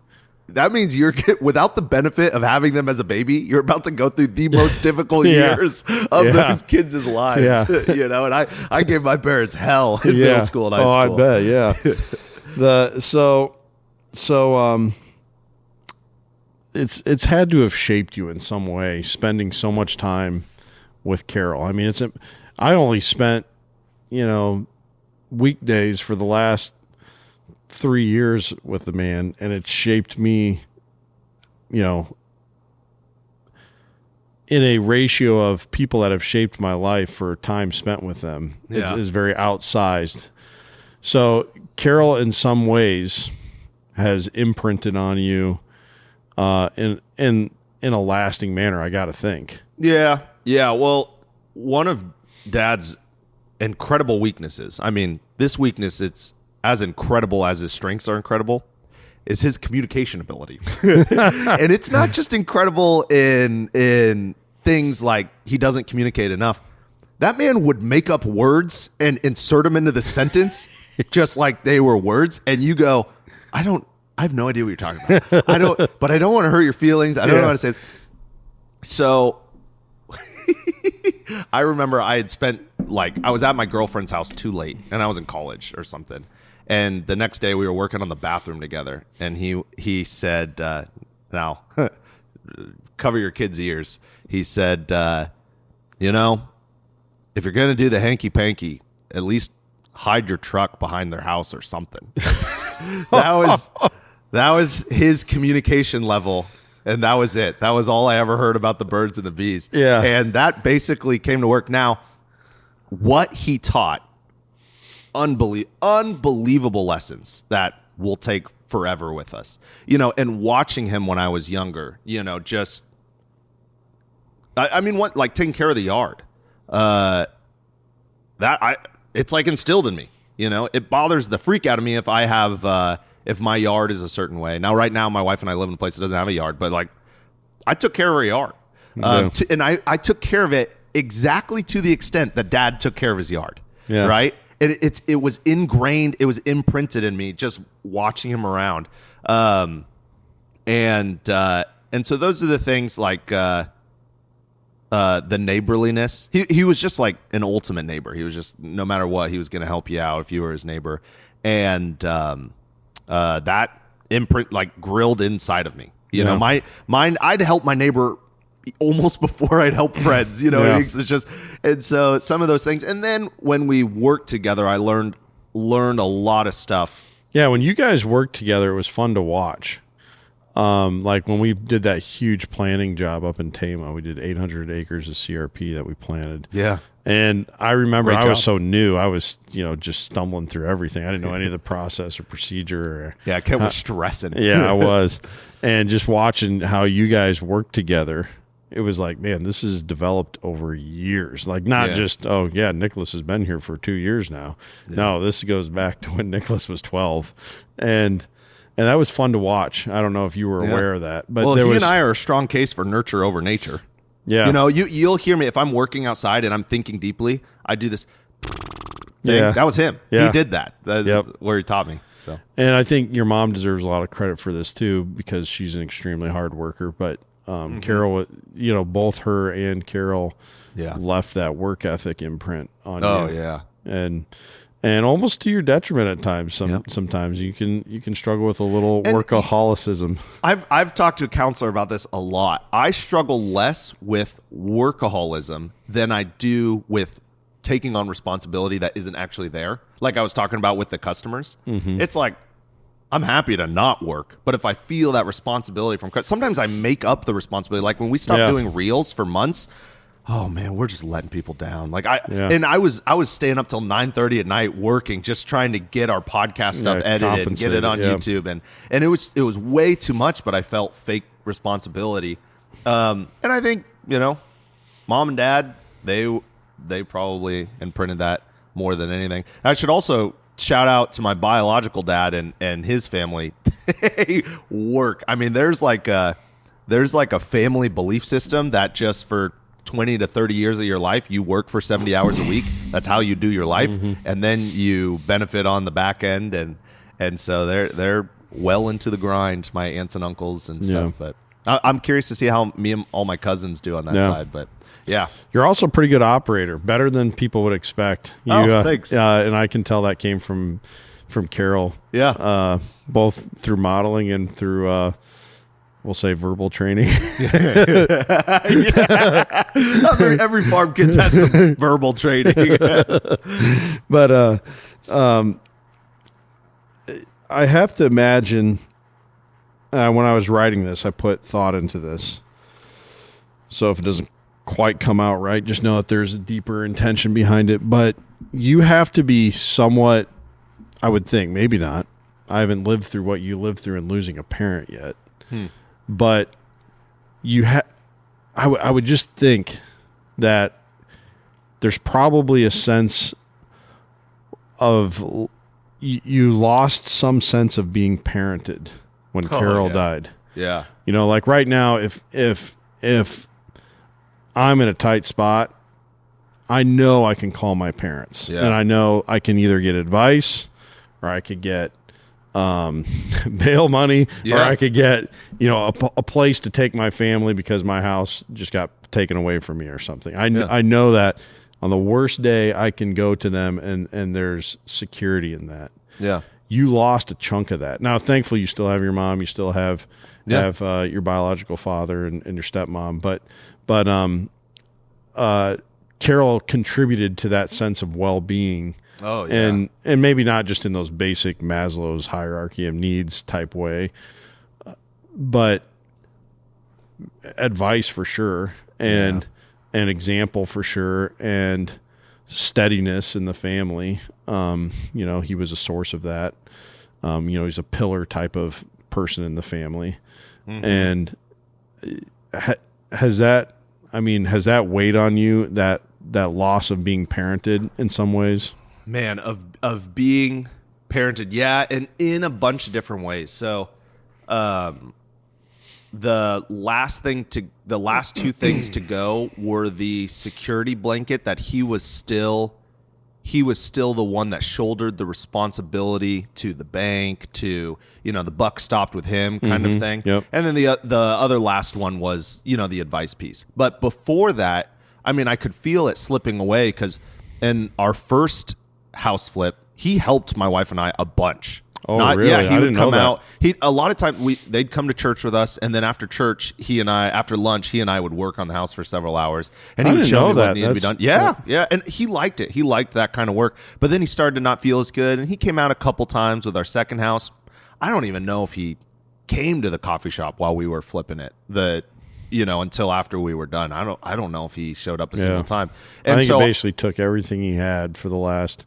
that means you're without the benefit of having them as a baby, you're about to go through the most difficult years of those kids' lives. Yeah. You know, and I gave my parents hell in middle school and high school. I bet, yeah. It's had to have shaped you in some way, spending so much time with Carol. I mean, I only spent, weekdays for the last 3 years with the man, and it shaped me, in a ratio of people that have shaped my life for time spent with them is very outsized. So Carol, in some ways, has imprinted on you in a lasting manner, I got to think. Yeah. Well, one of Dad's incredible weaknesses, I mean, this weakness, it's as incredible as his strengths are incredible, is his communication ability. And it's not just incredible in things like he doesn't communicate enough. That man would make up words and insert them into the sentence just like they were words. And you go, I have no idea what you're talking about. But I don't want to hurt your feelings. I don't know how to say this. So I remember I had spent, I was at my girlfriend's house too late, and I was in college or something. And the next day we were working on the bathroom together, and he said, now, cover your kids' ears. He said, if you're going to do the hanky-panky, at least hide your truck behind their house or something. That was his communication level, and that was it. That was all I ever heard about the birds and the bees. Yeah. And that basically came to work. Now, what he taught, unbelievable lessons that will take forever with us. And watching him when I was younger, just, like taking care of the yard. It's like instilled in me. It bothers the freak out of me if I have if my yard is a certain way. Now, right now, my wife and I live in a place that doesn't have a yard, but I took care of our yard, and I took care of it exactly to the extent that Dad took care of his yard. Yeah. Right. And it was ingrained. It was imprinted in me just watching him around, and so those are the things like. The neighborliness. He was just like an ultimate neighbor. He was just, no matter what, he was going to help you out if you were his neighbor. And that imprint grilled inside of me. Mine, I'd help my neighbor almost before I'd help friends. It's just, and so some of those things. And then when we worked together, I learned a lot of stuff. Yeah, when you guys worked together, it was fun to watch. Like when we did that huge planting job up in Tama, we did 800 acres of CRP that we planted. Yeah. And I remember I was so new. I was, just stumbling through everything. I didn't know any of the process or procedure. Yeah, Ken was stressing. Yeah, I was. And just watching how you guys work together, it was like, man, this is developed over years. Not just, Nicolas has been here for 2 years now. Yeah. No, this goes back to when Nicolas was 12. And that was fun to watch. I don't know if you were aware of that. But he and I are a strong case for nurture over nature. Yeah. You'll hear me if I'm working outside and I'm thinking deeply, I do this thing. Yeah. That was him. Yeah. He did that. That's where he taught me. So. And I think your mom deserves a lot of credit for this too, because she's an extremely hard worker. But Carol, both her and Carol left that work ethic imprint on you. Oh, yeah. And almost to your detriment at times. Sometimes you can struggle with a little workaholicism. I've talked to a counselor about this a lot. I struggle less with workaholism than I do with taking on responsibility that isn't actually there. Like I was talking about with the customers. Mm-hmm. It's like, I'm happy to not work, but if I feel that responsibility sometimes I make up the responsibility. Like when we stopped doing reels for months, oh man, we're just letting people down. And I was staying up till 9:30 at night working, just trying to get our podcast stuff edited and get it on YouTube. And it was way too much, but I felt fake responsibility. And I think, mom and dad, they probably imprinted that more than anything. I should also shout out to my biological dad and his family. They work. I mean, there's like a family belief system that just for 20 to 30 years of your life, you work for 70 hours a week. That's how you do your life. Mm-hmm. And then you benefit on the back end. And so well into the grind, my aunts and uncles and stuff. But I'm curious to see how me and all my cousins do on that side. But yeah, you're also a pretty good operator, better than people would expect. Thanks. And I can tell that came from Carol. Yeah, both through modeling and through we'll say verbal training. Every farm kid's had some verbal training. But I have to imagine when I was writing this, I put thought into this. So if it doesn't quite come out right, just know that there's a deeper intention behind it. But you have to be somewhat, I would think, maybe not. I haven't lived through what you lived through in losing a parent yet. But I would just think that there's probably a sense of you lost some sense of being parented when Carol died. Yeah. You know, like right now, if I'm in a tight spot, I know I can call my parents. Yeah. And I know I can either get advice or I could get bail money, or I could get, a place to take my family because my house just got taken away from me or something. I know that on the worst day I can go to them and there's security in that. Yeah. You lost a chunk of that. Now, thankfully, you still have your mom, you still have your biological father and your stepmom, but Carol contributed to that sense of well-being. Oh, yeah. And maybe not just in those basic Maslow's hierarchy of needs type way, but advice for sure, and an example for sure, and steadiness in the family. He was a source of that. He's a pillar type of person in the family. And has that weighed on you, that loss of being parented in some ways? Man, of being parented, yeah, and in a bunch of different ways. So, the last two things to go were the security blanket that he was still the one that shouldered the responsibility to the bank, to, the buck stopped with him kind of thing. Yep. And then the other last one was, the advice piece. But before that, I could feel it slipping away, because in our first house flip, he helped my wife and I a bunch. Oh, really? Yeah, he would come out. A lot of times they'd come to church with us, and then after church, after lunch, he and I would work on the house for several hours, and he would show me what needed to be done. Yeah, and he liked it. He liked that kind of work. But then he started to not feel as good, and he came out a couple times with our second house. I don't even know if he came to the coffee shop while we were flipping it. Until after we were done. I don't know if he showed up a single time. And I think he basically took everything he had for the last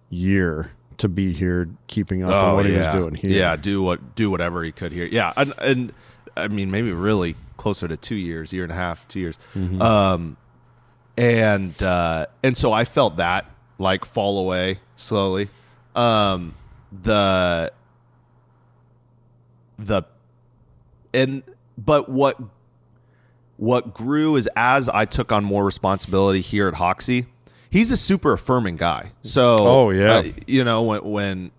year to be here, keeping up on what he was doing here. Yeah, do whatever he could here. Yeah, and maybe really closer to 2 years, year and a half, 2 years. And so I felt that like fall away slowly. But what grew is as I took on more responsibility here at Hoksey. He's a super affirming guy. So, when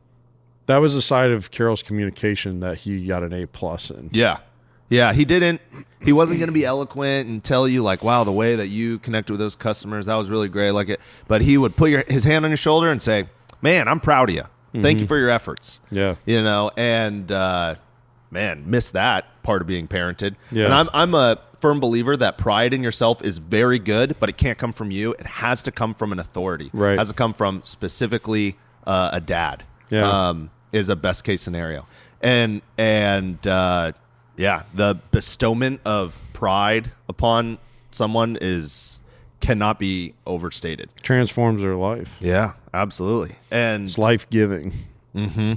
that was the side of Carol's communication that he got an A+ in. Yeah. He wasn't going to be eloquent and tell you like, wow, the way that you connected with those customers, that was really great. Like it, but he would put his hand on your shoulder and say, man, I'm proud of you. Thank you for your efforts. Yeah. Miss that part of being parented. Yeah. And I'm a firm believer that pride in yourself is very good, but it can't come from you. It has to come from an authority. Right. It has to come from specifically a dad. Yeah. Is a best case scenario. And the bestowment of pride upon someone cannot be overstated. Transforms their life. Yeah, absolutely. And it's life-giving. Mm-hmm.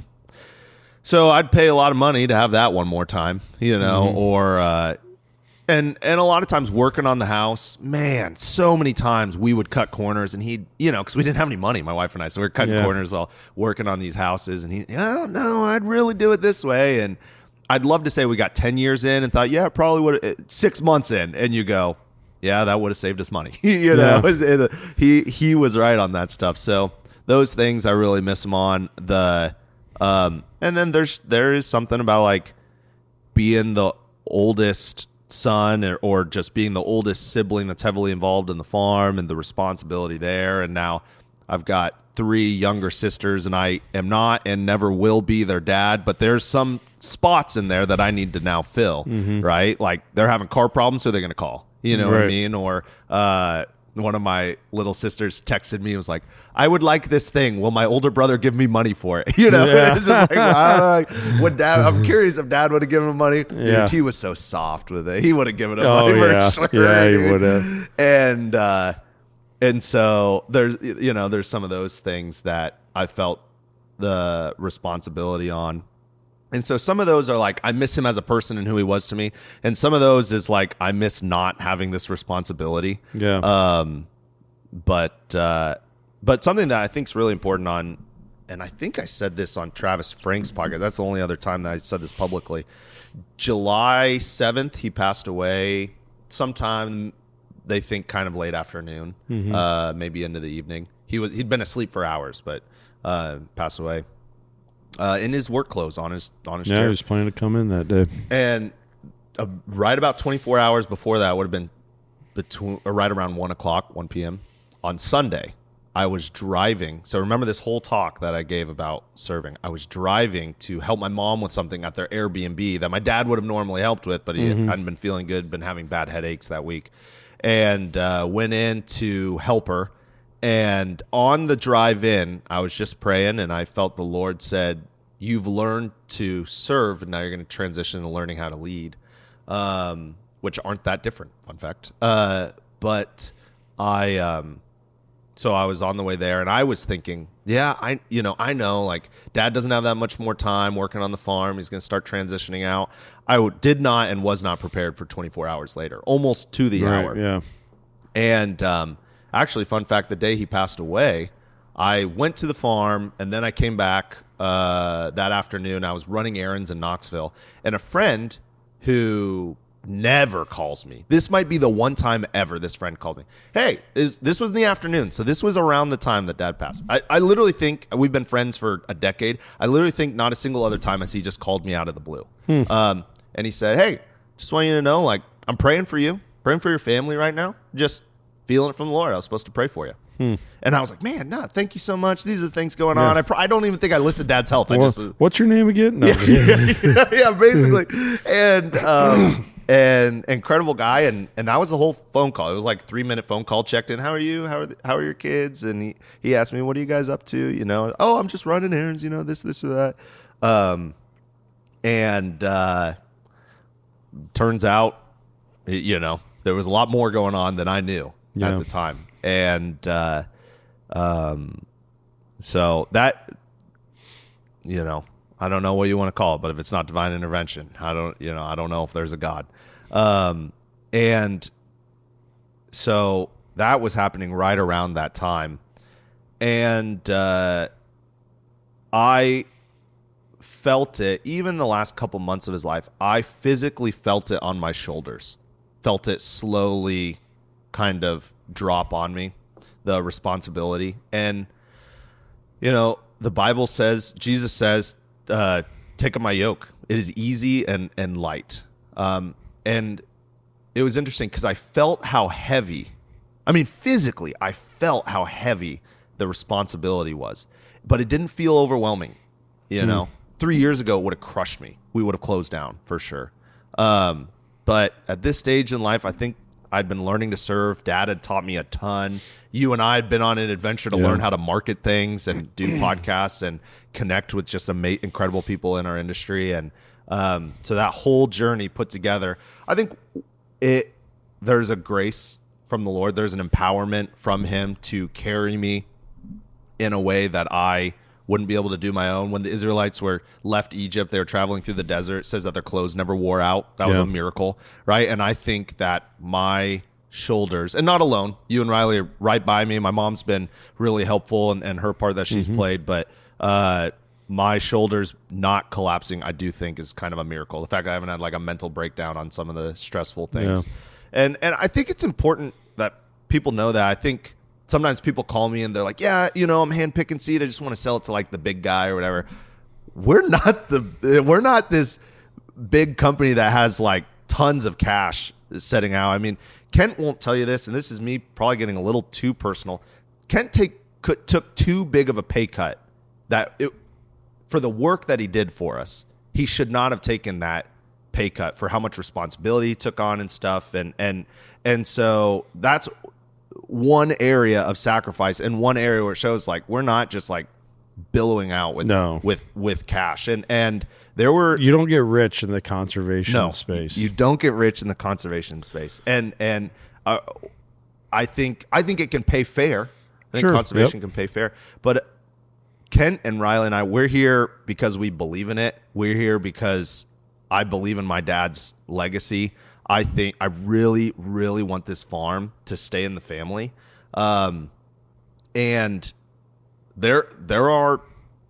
So I'd pay a lot of money to have that one more time, or and a lot of times working on the house, man, so many times we would cut corners, and he'd, because we didn't have any money, my wife and I, so we were cutting corners while working on these houses, and no, I'd really do it this way. And I'd love to say we got 10 years in and thought, yeah, probably would 6 months in, and you go, yeah, that would have saved us money. He was right on that stuff. So those things I really miss him on. And then there is something about like being the oldest son or just being the oldest sibling that's heavily involved in the farm and the responsibility there. And now I've got 3 younger sisters, and I am not and never will be their dad, but there's some spots in there that I need to now fill, right? Like they're having car problems, so they're going to call, you know what I mean? Or one of my little sisters texted me and was like, I would like this thing. Will my older brother give me money for it? You know, it's just like, I don't know, would dad, I'm curious if dad would have given him money. Dude, he was so soft with it. He would have given him money for sure. Yeah, dude. He would have. And so there's some of those things that I felt the responsibility on. And so some of those are like, I miss him as a person and who he was to me. And some of those is like, I miss not having this responsibility. Yeah. But something that I think is really important on, and I think I said this on Travis Frank's podcast. That's the only other time that I said this publicly. July 7th, he passed away sometime, they think kind of late afternoon, maybe into the evening. He'd been asleep for hours, but passed away. In his work clothes on his chair. Yeah, he was planning to come in that day. And right about 24 hours before that would have been right around 1 p.m. on Sunday. I was driving. So remember this whole talk that I gave about serving. I was driving to help my mom with something at their Airbnb that my dad would have normally helped with, but he hadn't been feeling good, been having bad headaches that week. And went in to help her. And on the drive in, I was just praying, and I felt the Lord said, you've learned to serve, and now you're going to transition to learning how to lead, which aren't that different, fun fact. But so I was on the way there, and I was thinking, I know, like, Dad doesn't have that much more time working on the farm. He's going to start transitioning out. I did not and was not prepared for 24 hours later, almost to the hour. Yeah. And actually, fun fact, the day he passed away, I went to the farm, and then I came back that afternoon. I was running errands in Knoxville, and a friend who never calls me. This might be the one time ever this friend called me. Hey, this was in the afternoon, so this was around the time that Dad passed. I literally think, we've been friends for a decade, I literally think not a single other time has he just called me out of the blue. And he said, hey, just want you to know, like, I'm praying for you, praying for your family right now, just feeling it from the Lord. I was supposed to pray for you. And I was like, man, no, thank you so much. These are the things going on. I don't even think I listed Dad's health. What's your name again? No. Yeah, basically. And incredible guy. And that was the whole phone call. It was like 3-minute phone call, checked in. How are you? How are your kids? And he asked me, what are you guys up to? You know, oh, I'm just running errands, you know, this or that. Turns out, you know, there was a lot more going on than I knew at the time. And so that, you know, I don't know what you want to call it, but if it's not divine intervention, I don't know if there's a God. And so that was happening right around that time. And I felt it, even the last couple months of his life, I physically felt it on my shoulders, felt it slowly kind of drop on me, the responsibility. And, you know, the Bible says, Jesus says, take up my yoke. It is easy and light. And it was interesting because I felt how heavy, I mean, physically, I felt how heavy the responsibility was, but it didn't feel overwhelming. You know, 3 years ago, it would have crushed me. We would have closed down for sure. But at this stage in life, I think I'd been learning to serve. Dad had taught me a ton. You and I had been on an adventure to learn how to market things and do podcasts and connect with just incredible people in our industry. And so that whole journey put together, I think there's a grace from the Lord. There's an empowerment from him to carry me in a way that I wouldn't be able to do my own. When the Israelites left Egypt, they were traveling through the desert. It says that their clothes never wore out. That was a miracle, right? And I think that my shoulders, and not alone, you and Riley are right by me. My mom's been really helpful and her part that she's played, but my shoulders not collapsing, I do think is kind of a miracle. The fact that I haven't had like a mental breakdown on some of the stressful things. And I think it's important that people know that. I think sometimes people call me and they're like, yeah, you know, I'm hand picking seed. I just want to sell it to like the big guy or whatever. we're not this big company that has like tons of cash setting out. I mean, Kent won't tell you this, and this is me probably getting a little too personal. Kent took too big of a pay cut for the work that he did for us. He should not have taken that pay cut for how much responsibility he took on and stuff. And so that's one area of sacrifice, and one area where it shows like we're not just like billowing out with cash. And there were, you don't get rich in the conservation space. You don't get rich in the conservation space. And I think it can pay fair. I think conservation can pay fair. But Kent and Riley and I, we're here because we believe in it. We're here because I believe in my dad's legacy. I think I really, really want this farm to stay in the family. And there are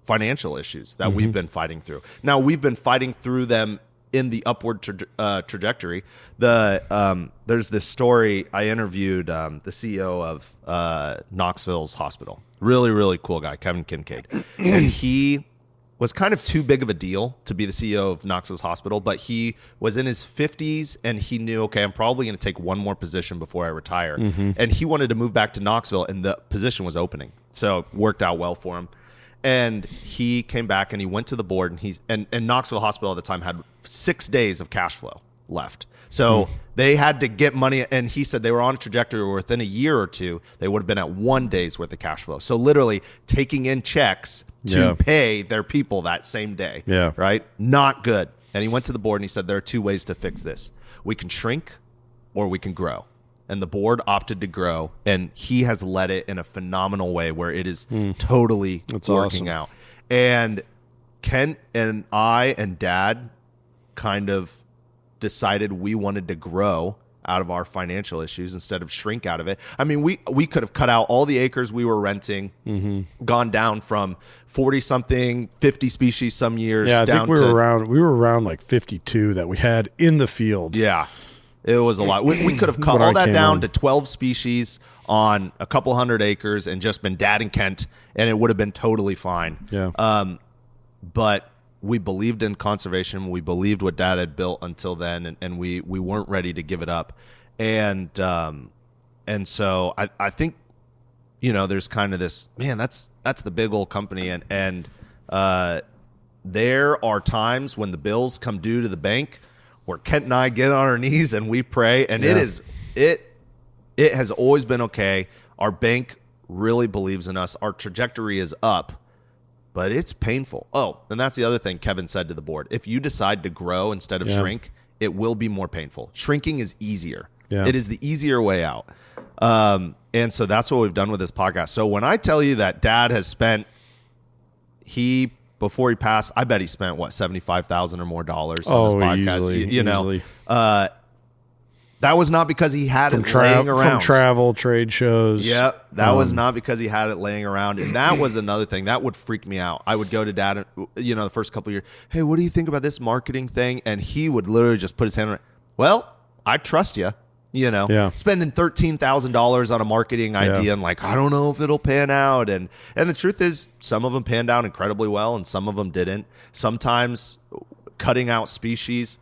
financial issues that we've been fighting through. Now, we've been fighting through them in the upward trajectory. There's this story. I interviewed the CEO of Knoxville's hospital. Really, really cool guy, Kevin Kincaid. And he was kind of too big of a deal to be the CEO of Knoxville's hospital, but he was in his 50s and he knew, okay, I'm probably going to take one more position before I retire. And he wanted to move back to Knoxville, and the position was opening. So it worked out well for him. And he came back and he went to the board, and Knoxville Hospital at the time had 6 days of cash flow left. So they had to get money, and he said they were on a trajectory where within a year or two, they would have been at 1 day's worth of cash flow. So literally taking in checks to pay their people that same day. Yeah. Right? Not good. And he went to the board and he said, there are two ways to fix this. We can shrink or we can grow. And the board opted to grow, and he has led it in a phenomenal way where it is totally working out. And Kent and I and Dad kind of decided we wanted to grow out of our financial issues instead of shrink out of it. I mean, we could have cut out all the acres we were renting, gone down from 40-something, 50 species some years. Yeah, I down think we were around like 52 that we had in the field. Yeah. It was a lot. We could have cut all that down to 12 species on a couple hundred acres and just been Dad and Kent, and it would have been totally fine. Yeah. But we believed in conservation. We believed what Dad had built until then, and we weren't ready to give it up. And so I think, there's kind of this, man, that's the big old company. And there are times when the bills come due to the bank where Kent and I get on our knees and we pray, and it has always been okay. Our bank really believes in us. Our trajectory is up, but it's painful. Oh, and that's the other thing Kevin said to the board. If you decide to grow instead of shrink, it will be more painful. Shrinking is easier. Yeah. It is the easier way out. And so that's what we've done with this podcast. So when I tell you that Dad has spent, before he passed, I bet he spent $75,000 or more on this podcast. Easily. That was not because he had it laying around. From travel, trade shows. Yep. That was not because he had it laying around. And that was another thing. That would freak me out. I would go to Dad, the first couple of years, hey, what do you think about this marketing thing? And he would literally just put his hand on it. Well, I trust you. Spending $13,000 on a marketing idea and I don't know if it'll pan out. And the truth is, some of them panned out incredibly well and some of them didn't. Sometimes cutting out species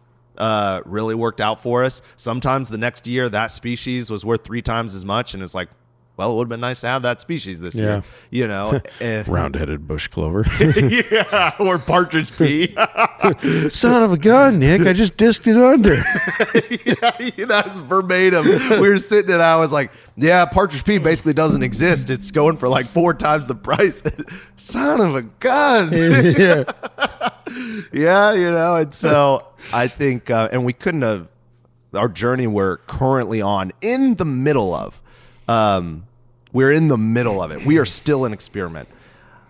really worked out for us. Sometimes the next year that species was worth 3 times as much, and it's like, well, it would have been nice to have that species this year, And round-headed bush clover. Or partridge pea. Son of a gun, Nick. I just disked it under. That's verbatim. We were sitting and I was like, yeah, partridge pea basically doesn't exist. It's going for 4 times the price. Son of a gun. And so I think, and we couldn't have, our journey we're currently on in the middle of, we're in the middle of it. We are still an experiment.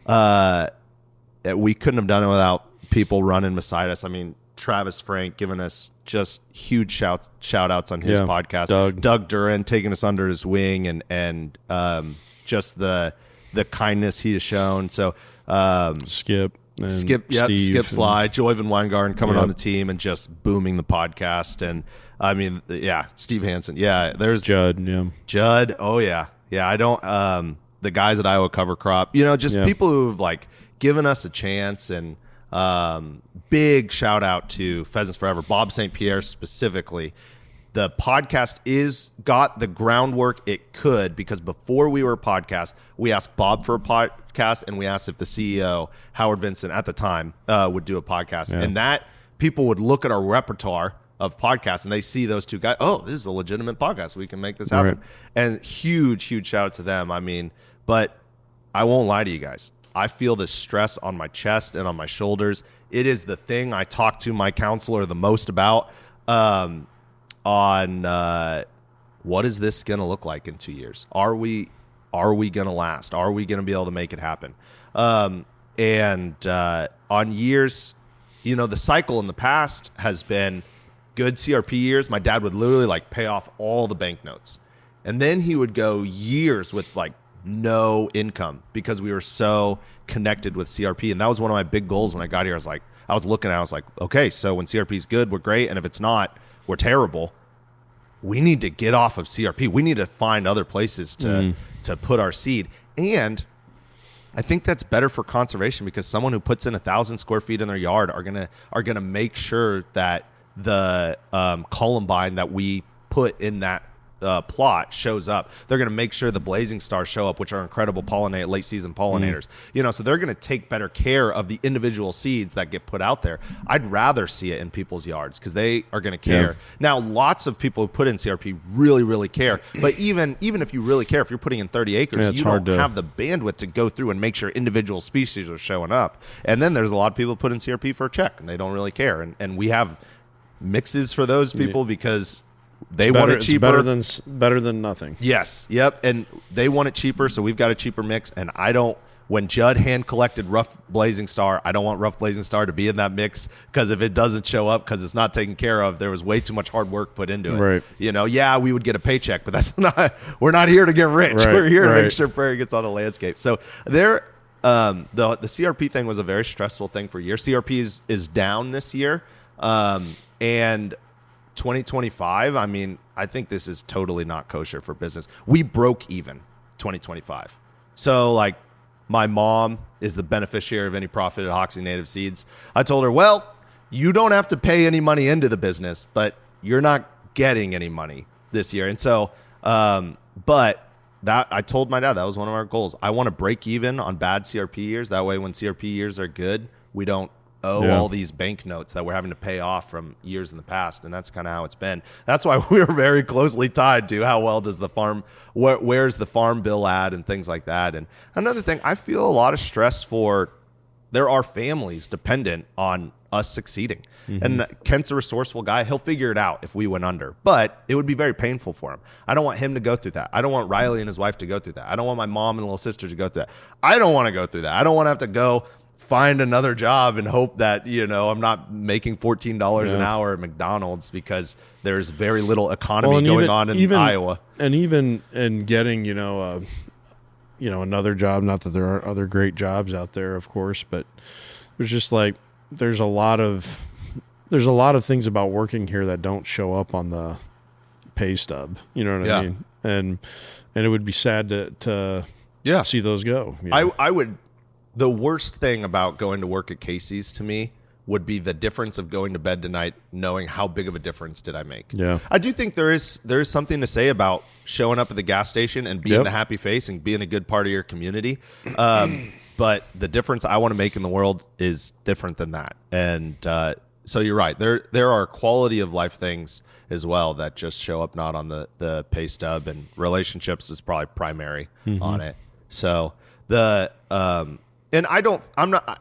We couldn't have done it without people running beside us. I mean, Travis Frank giving us just huge shout outs on his podcast. Doug Duran taking us under his wing and just the kindness he has shown. So Skip Sly, Joyvan Weingarten coming on the team and just booming the podcast. And I mean, Steve Hansen. Yeah, there's Judd. Oh yeah. I don't the guys at Iowa Cover Crop, just people who've given us a chance. And Big shout out to Pheasants Forever, Bob St. Pierre specifically. The podcast got the groundwork it could, because before we were a podcast, we asked Bob for a podcast, and we asked if the CEO, Howard Vincent, at the time, would do a podcast. Yeah. And that people would look at our repertoire of podcasts and they see those two guys. Oh, this is a legitimate podcast. We can make this happen. Right. And huge shout out to them. I mean, but I won't lie to you guys. I feel this stress on my chest and on my shoulders. It is the thing I talk to my counselor the most about on what is this going to look like in 2 years? Are we going to last? Are we going to be able to make it happen? On years, the cycle in the past has been good CRP years. My dad would literally like pay off all the banknotes. And then he would go years with like no income because we were so connected with CRP. And that was one of my big goals when I got here. I was looking at it, I was like, okay, so when CRP is good, we're great. And if it's not, we're terrible. We need to get off of CRP. We need to find other places to put our seed. And I think that's better for conservation, because someone who puts in 1,000 square feet in their yard are gonna make sure that the columbine that we put in that plot shows up. They're going to make sure the blazing stars show up, which are incredible late season pollinators. So they're going to take better care of the individual seeds that get put out there. I'd rather see it in people's yards because they are going to care. Yeah. Now, lots of people who put in CRP really, really care. But even if you really care, if you're putting in 30 acres, you don't have the bandwidth to go through and make sure individual species are showing up. And then there's a lot of people who put in CRP for a check and they don't really care. And we have mixes for those people because they want it cheaper. It's better than nothing. Yes. Yep. And they want it cheaper, so we've got a cheaper mix. And when Judd hand collected Rough Blazing Star, I don't want Rough Blazing Star to be in that mix, because if it doesn't show up because it's not taken care of, there was way too much hard work put into it. Right. Yeah, we would get a paycheck, but that's not. We're not here to get rich. Right. We're here to make sure Prairie gets on the landscape. So the CRP thing was a very stressful thing for years. CRP is down this year. And 2025, I mean, I think this is totally not kosher for business. We broke even 2025. So like, my mom is the beneficiary of any profit at Hoksey Native Seeds. I told her, well, you don't have to pay any money into the business, but you're not getting any money this year. And so, but that I told my dad that was one of our goals. I want to break even on bad CRP years. That way, when CRP years are good, we don't owe all these banknotes that we're having to pay off from years in the past. And that's kind of how it's been. That's why we're very closely tied to how well does the farm, where's the farm bill at and things like that. And another thing, I feel a lot of stress there are families dependent on us succeeding. And Kent's a resourceful guy. He'll figure it out if we went under, but it would be very painful for him. I don't want him to go through that. I don't want Riley and his wife to go through that. I don't want my mom and little sister to go through that. I don't want to go through that. I don't want to have to go find another job and hope that, I'm not making $14 an hour at McDonald's because there's very little economy going on in Iowa. And even in getting, another job, not that there aren't other great jobs out there, of course, but there's just like, there's a lot of things about working here that don't show up on the pay stub. You know what I mean? And it would be sad to see those go. I would. The worst thing about going to work at Casey's to me would be the difference of going to bed tonight knowing how big of a difference did I make. Yeah. I do think there is something to say about showing up at the gas station and being the happy face and being a good part of your community. But the difference I want to make in the world is different than that. And so you're right. There are quality of life things as well that just show up not on the pay stub, and relationships is probably primary on it. So and I don't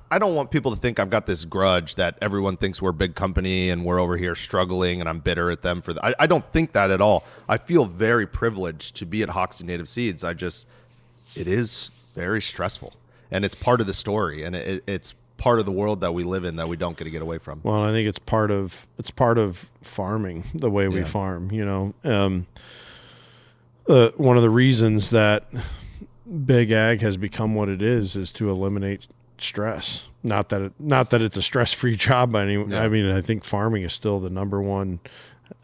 want people to think I've got this grudge that everyone thinks we're a big company and we're over here struggling and I'm bitter at them for that. I don't think that at all. I feel very privileged to be at Hoksey Native Seeds. It is very stressful, and it's part of the story, and it's part of the world that we live in that we don't get to get away from. Well, I think it's part of farming, the way we farm, one of the reasons that big ag has become what it is to eliminate stress. Not that it's a stress-free job by any. I mean, I think farming is still the number one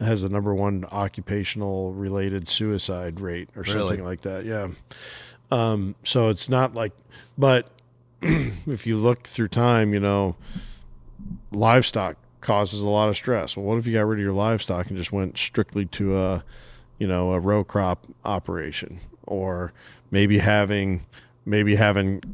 occupational related suicide rate or something like that. Yeah. So it's not like, but if you look through time, livestock causes a lot of stress. Well, what if you got rid of your livestock and just went strictly to a row crop operation, or maybe having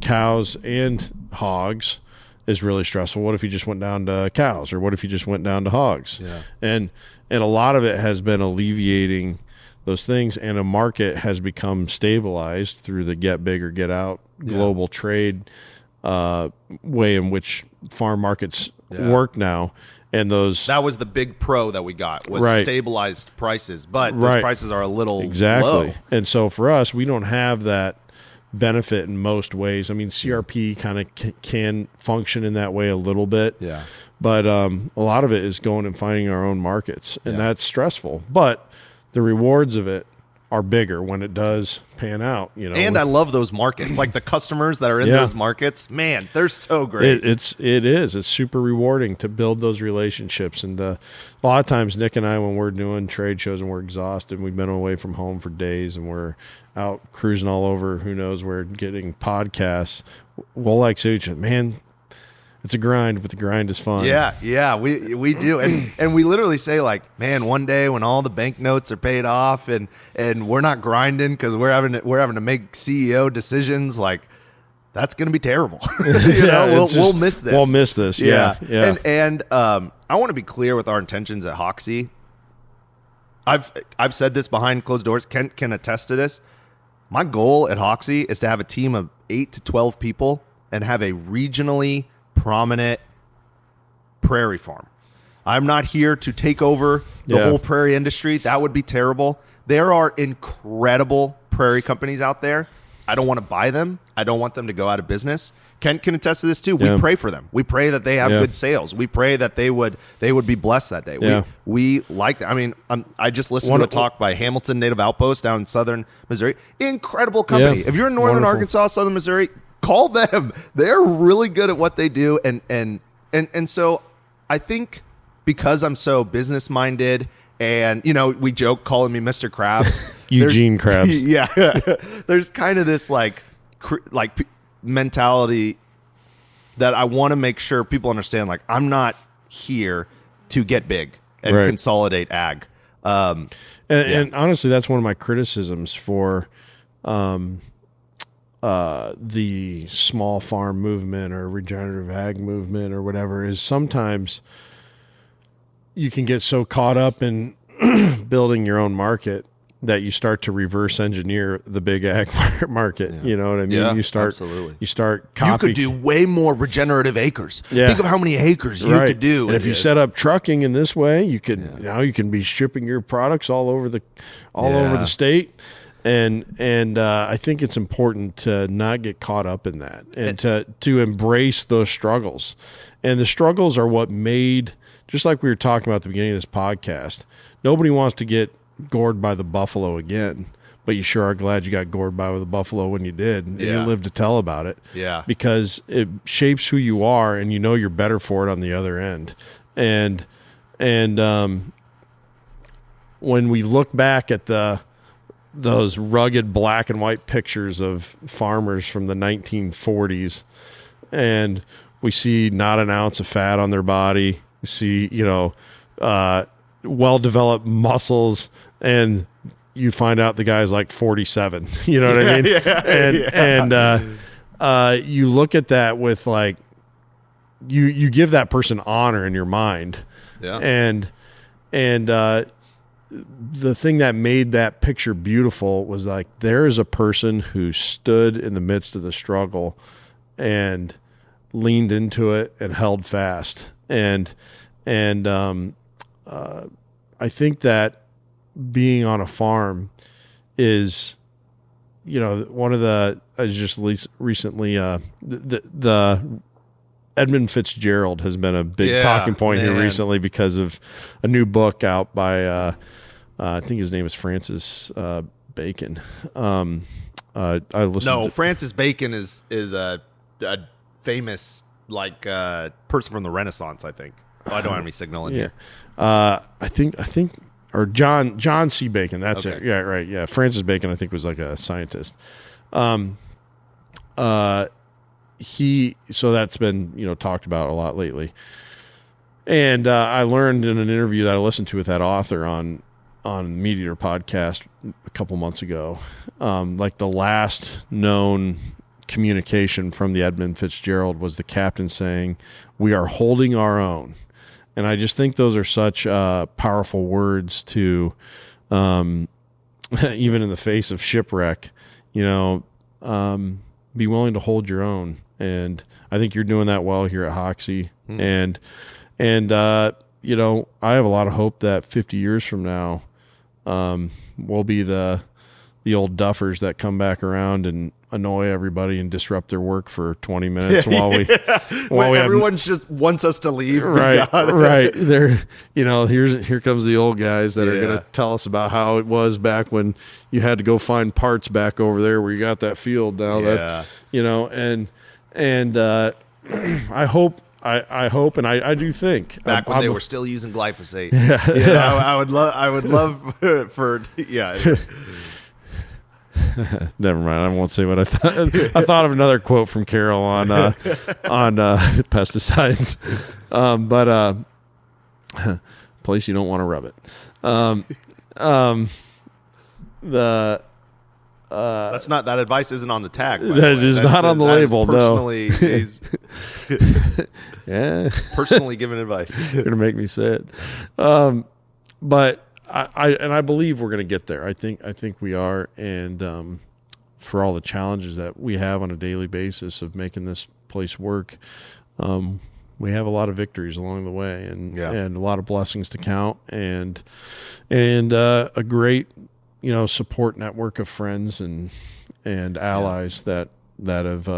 cows and hogs is really stressful. What if you just went down to cows, or what if you just went down to hogs? Yeah. And a lot of it has been alleviating those things, and a market has become stabilized through the get big or get out global trade way in which farm markets work now. And that was the big pro that we got, was stabilized prices, but those prices are a little low. And so for us, we don't have that benefit in most ways. I mean, CRP kind of can function in that way a little bit. Yeah. But a lot of it is going and finding our own markets, and that's stressful. But the rewards of it are bigger when it does pan out, And I love those markets. Like the customers that are in those markets, man, they're so great. It is. It's super rewarding to build those relationships. And a lot of times, Nick and I, when we're doing trade shows and we're exhausted, we've been away from home for days and we're out cruising all over, who knows where, getting podcasts, we'll say to each other, man, it's a grind, but the grind is fun. Yeah, we do, and we literally say, like, man, one day when all the banknotes are paid off and we're not grinding because we're having to make CEO decisions, like, that's going to be terrible. We'll miss this. We'll miss this. Yeah. And I want to be clear with our intentions at Hoksey. I've said this behind closed doors. Kent can attest to this. My goal at Hoksey is to have a team of 8 to 12 people and have a regionally prominent prairie farm. I'm not here to take over the whole prairie industry. That would be terrible. There are incredible prairie companies out there. I don't want to buy them. I don't want them to go out of business. Kent can attest to this too. We pray for them. We pray that they have good sales. We pray that they would be blessed that day. Yeah. We like that. I mean, I just listened to a talk by Hamilton Native Outpost down in southern Missouri. Incredible company. Yeah. If you're in northern Arkansas, southern Missouri, call them. They're really good at what they do. And so I think because I'm so business minded, and we joke calling me Mr. Krabs. Eugene Krabs. Yeah. There's kind of this like mentality that I want to make sure people understand, like, I'm not here to get big and consolidate ag. And honestly, that's one of my criticisms for the small farm movement or regenerative ag movement or whatever, is sometimes you can get so caught up in building your own market that you start to reverse engineer the big ag market. You know what I mean? Yeah, you start You could do way more regenerative acres. Think of how many acres you could do. And if you set up trucking in this way, you could now you can be shipping your products all over the state. And I think it's important to not get caught up in that, and to embrace those struggles. And the struggles are what made, just like we were talking about at the beginning of this podcast, nobody wants to get gored by the buffalo again, but you sure are glad you got gored by with the buffalo when you did, and you live to tell about it. Yeah. Because it shapes who you are, and you're better for it on the other end. And when we look back at those rugged black and white pictures of farmers from the 1940s, and we see not an ounce of fat on their body, we see, well-developed muscles, and you find out the guy's like 47. You know what I mean? And you look at that with, like, you give that person honor in your mind. Yeah. And the thing that made that picture beautiful was, like, there is a person who stood in the midst of the struggle and leaned into it and held fast. And I think that being on a farm is, one of the, I just recently, the Edmund Fitzgerald has been a big talking point here recently because of a new book out by, I think his name is Francis Bacon. Francis Bacon is a famous, like, person from the Renaissance, I think. Oh, I don't have any signal in here. I think, or John C. Bacon. That's it. Yeah, right. Yeah, Francis Bacon, I think, was like a scientist. so that's been, talked about a lot lately. And I learned in an interview that I listened to with that author on the Meat Eater podcast a couple months ago, like the last known communication from the Edmund Fitzgerald was the captain saying, "We are holding our own." And I just think those are such powerful words to, even in the face of shipwreck, be willing to hold your own. And I think you're doing that well here at Hoksey. And I have a lot of hope that 50 years from now, we'll be the old duffers that come back around and annoy everybody and disrupt their work for 20 minutes while everyone just wants us to leave. Right. There, here comes the old guys that are going to tell us about how it was back when you had to go find parts back over there where you got that field now. I hope, and I do think back when they were still using glyphosate. I would love for. Never mind. I won't say what I thought. I thought of another quote from Carol on pesticides, but place you don't want to rub it. That's not, that advice isn't on the tag. That is not on the label. Personally, he's personally giving advice. You're gonna make me say it, but I believe we're going to get there. I think we are, and for all the challenges that we have on a daily basis of making this place work, we have a lot of victories along the way, and a lot of blessings to count, and a great support network of friends and allies that have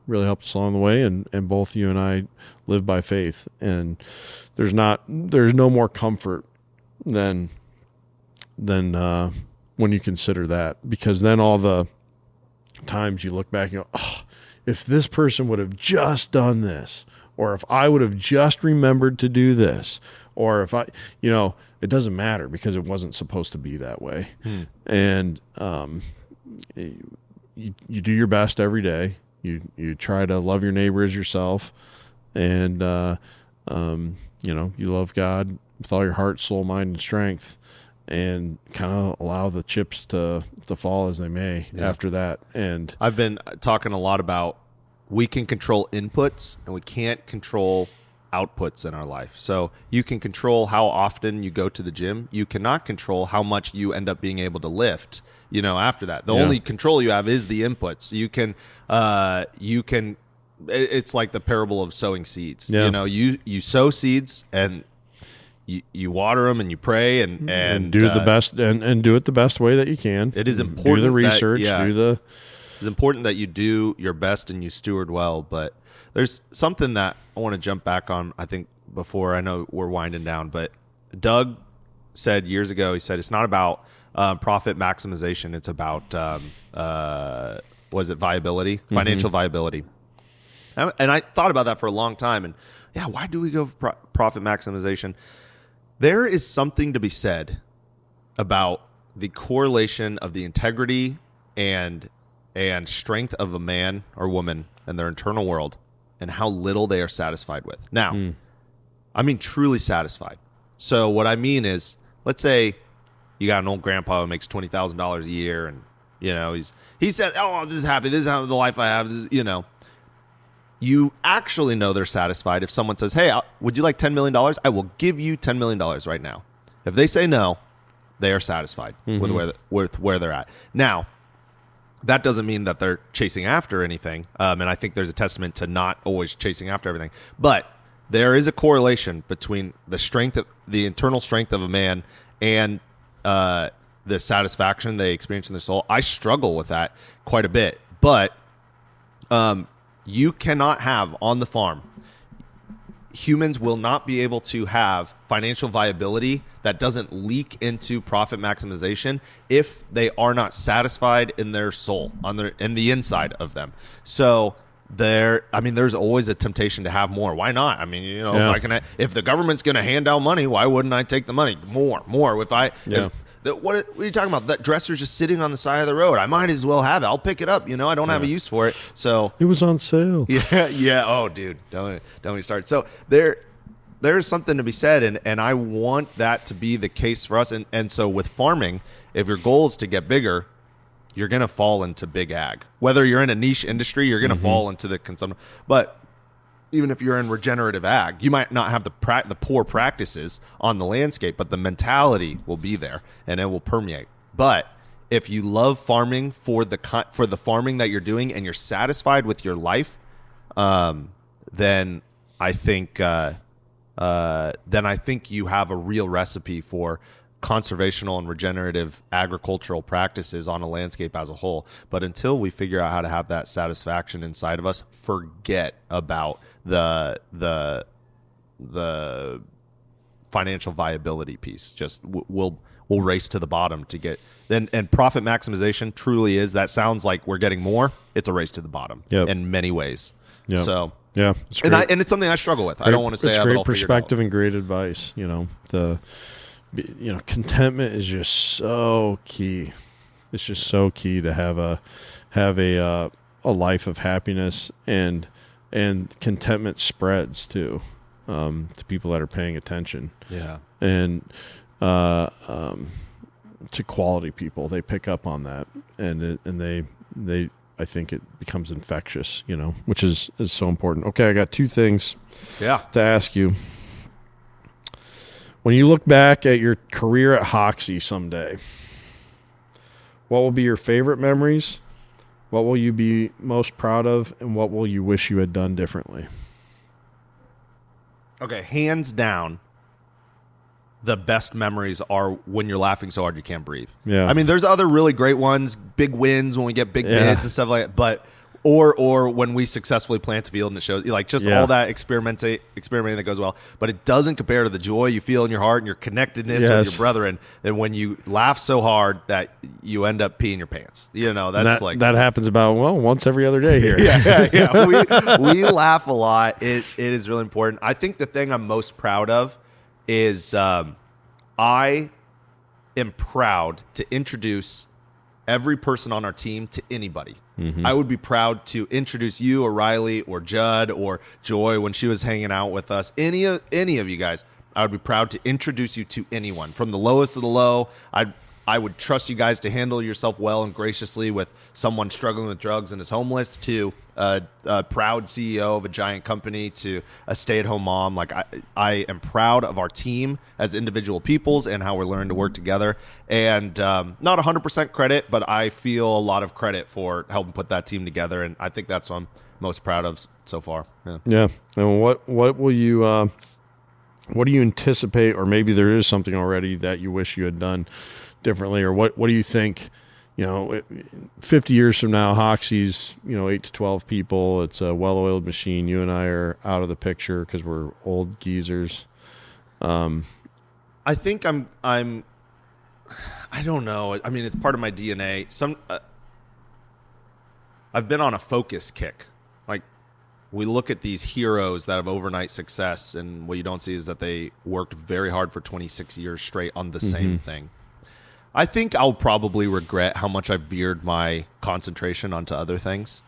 really helped us along the way, and both you and I live by faith, and there's no more comfort than when you consider that, because then all the times you look back and go, oh, if this person would have just done this, or if I would have just remembered to do this, or if it doesn't matter because it wasn't supposed to be that way. And you do your best every day. You try to love your neighbor as yourself, and you love God with all your heart, soul, mind, and strength, and kind of allow the chips to fall as they may after that. And I've been talking a lot about we can control inputs and we can't control outputs in our life. So you can control how often you go to the gym. You cannot control how much you end up being able to lift, after that. The only control you have is the inputs. You can it's like the parable of sowing seeds. You sow seeds and you water them and you pray and do the best and do it the best way that you can. It is important. Do the research. It's important that you do your best and you steward well. But there's something that I want to jump back on. I think before, I know we're winding down, but Doug said years ago. He said it's not about profit maximization. It's about viability, financial viability. And I thought about that for a long time. And why do we go for profit maximization? There is something to be said about the correlation of the integrity and strength of a man or woman and their internal world and how little they are satisfied with. Now, I mean truly satisfied. So what I mean is, let's say you got an old grandpa who makes $20,000 a year, and he said, "Oh, this is happy. This is how the life I have." This, you actually know they're satisfied if someone says, "Hey, would you like $10 million? I will give you $10 million right now." If they say no, they are satisfied with where they're at. Now, that doesn't mean that they're chasing after anything, and I think there's a testament to not always chasing after everything. But there is a correlation between the internal strength of a man and the satisfaction they experience in their soul. I struggle with that quite a bit, but you cannot have on the farm. Humans will not be able to have financial viability that doesn't leak into profit maximization if they are not satisfied in their soul, in the inside of them. So there's always a temptation to have more. Why not? I mean, if the government's going to hand out money, why wouldn't I take the money? More. What are you talking about? That dresser's just sitting on the side of the road. I might as well have it. I'll pick it up. You know, I don't have a use for it. So it was on sale. Yeah. Oh, dude, don't even start. So there's something to be said, and I want that to be the case for us. And so with farming, if your goal is to get bigger, you're going to fall into big ag. Whether you're in a niche industry, you're going to fall into the consumption. But even if you're in regenerative ag, you might not have the poor practices on the landscape, but the mentality will be there and it will permeate. But if you love farming for the farming that you're doing and you're satisfied with your life, then I think you have a real recipe for conservational and regenerative agricultural practices on a landscape as a whole. But until we figure out how to have that satisfaction inside of us, forget about the financial viability piece. Just we'll race to the bottom to get and profit maximization truly is, that sounds like we're getting more. It's a race to the bottom in many ways. Yep. So yeah, and it's something I struggle with. I don't want to say it's I have it great all figured perspective out. and great advice. Contentment is just so key. It's just so key to have a life of happiness, and contentment spreads too, to people that are paying attention. Yeah. And to quality people, they pick up on that, and they I think it becomes infectious, which is so important. Okay, I got two things to ask you. When you look back at your career at Hoksey someday, what will be your favorite memories? What will you be most proud of? And what will you wish you had done differently? Okay, hands down, the best memories are when you're laughing so hard you can't breathe. Yeah. I mean, there's other really great ones, big wins when we get big bids and stuff like that, but or when we successfully plant a field and it shows, like, just all that experimenting that goes well. But it doesn't compare to the joy you feel in your heart and your connectedness with your brethren. And when you laugh so hard that you end up peeing your pants, that's that happens about once every other day here. Yeah. We laugh a lot. It is really important. I think the thing I'm most proud of is I am proud to introduce every person on our team to anybody. Mm-hmm. I would be proud to introduce you or Riley or Judd or Joy when she was hanging out with us. Any of you guys, I would be proud to introduce you to anyone. From the lowest of the low, I would trust you guys to handle yourself well and graciously with someone struggling with drugs and is homeless, to a proud CEO of a giant company, to a stay-at-home mom. Like, I am proud of our team as individual peoples and how we're learning to work together. And not 100% credit, but I feel a lot of credit for helping put that team together. And I think that's what I'm most proud of so far. Yeah. And what will you what do you anticipate, or maybe there is something already that you wish you had done differently, or what do you think, 50 years from now, Hoksey's, 8 to 12 people, it's a well-oiled machine. You and I are out of the picture because we're old geezers. I think I don't know. I mean, it's part of my DNA. I've been on a focus kick. Like, we look at these heroes that have overnight success, and what you don't see is that they worked very hard for 26 years straight on the same thing. I think I'll probably regret how much I veered my concentration onto other things.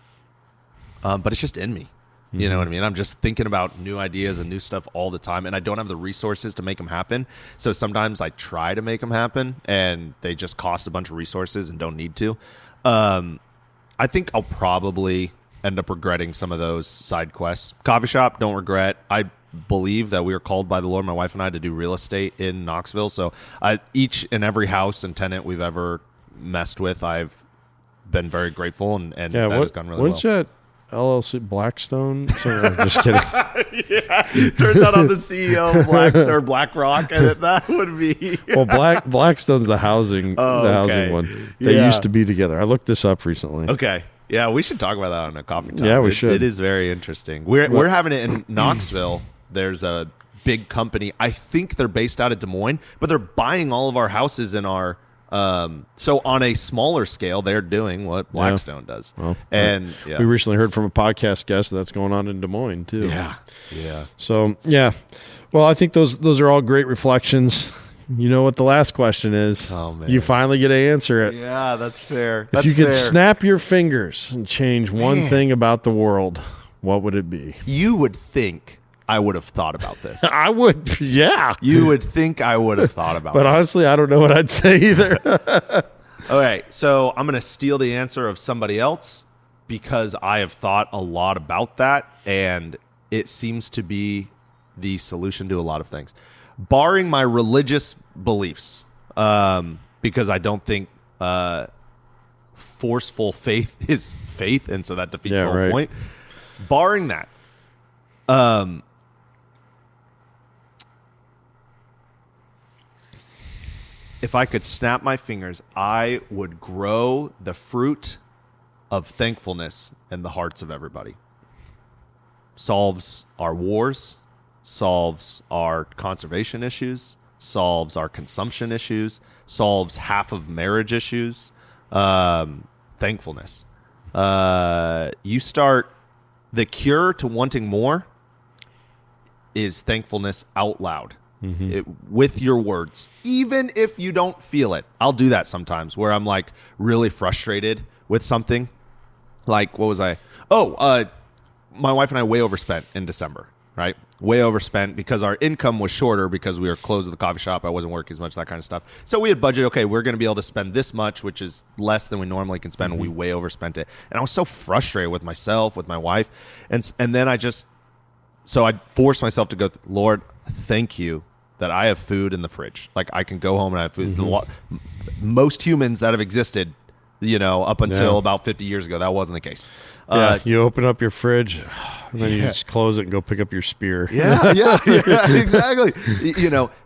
But it's just in me. You know what I mean? I'm just thinking about new ideas and new stuff all the time, and I don't have the resources to make them happen. So sometimes I try to make them happen, and they just cost a bunch of resources and don't need to. I think I'll probably end up regretting some of those side quests. Coffee shop, don't regret. I believe that we were called by the Lord, my wife and I, to do real estate in Knoxville. So each and every house and tenant we've ever messed with, I've been very grateful, and that has gone really well. What's that LLC, Blackstone? Sorry, I'm just kidding. Turns out I'm the CEO of BlackRock, and that would be well, Blackstone's the housing one. They used to be together. I looked this up recently. Okay. Yeah, we should talk about that on a coffee time. Yeah, we should. It is very interesting. We're having it in Knoxville. There's a big company. I think they're based out of Des Moines, but they're buying all of our houses in our so on a smaller scale, they're doing what Blackstone does. Well, and we recently heard from a podcast guest that's going on in Des Moines too. Yeah. So, well, I think those are all great reflections. you know what the last question is. Oh, man. You finally get to answer it. Yeah, that's fair. If you could snap your fingers and change one thing about the world, what would it be? You would think I would have thought about this. I would, yeah. You would think I would have thought about But honestly, I don't know what I'd say either. All right, so I'm going to steal the answer of somebody else because I have thought a lot about that, and it seems to be the solution to a lot of things. Barring my religious beliefs, because I don't think forceful faith is faith, and so that defeats the whole point. Barring that, if I could snap my fingers, I would grow the fruit of thankfulness in the hearts of everybody. Solves our wars, solves our conservation issues, solves our consumption issues, solves half of marriage issues. Thankfulness. You start, the cure to wanting more is thankfulness out loud. With your words, even if you don't feel it. I'll do that sometimes where I'm like really frustrated with something. Like, what was I? My wife and I way overspent in December, right? Way overspent because our income was shorter because we were closed at the coffee shop. I wasn't working as much, that kind of stuff. So we had budget, okay, we're going to be able to spend this much, which is less than we normally can spend. And we way overspent it. And I was so frustrated with myself, with my wife. And then I forced myself to go, Lord, thank you that I have food in the fridge. Like I can go home and I have food. Most humans that have existed, up until about 50 years ago, that wasn't the case. You open up your fridge and then you just close it and go pick up your spear. Yeah, exactly.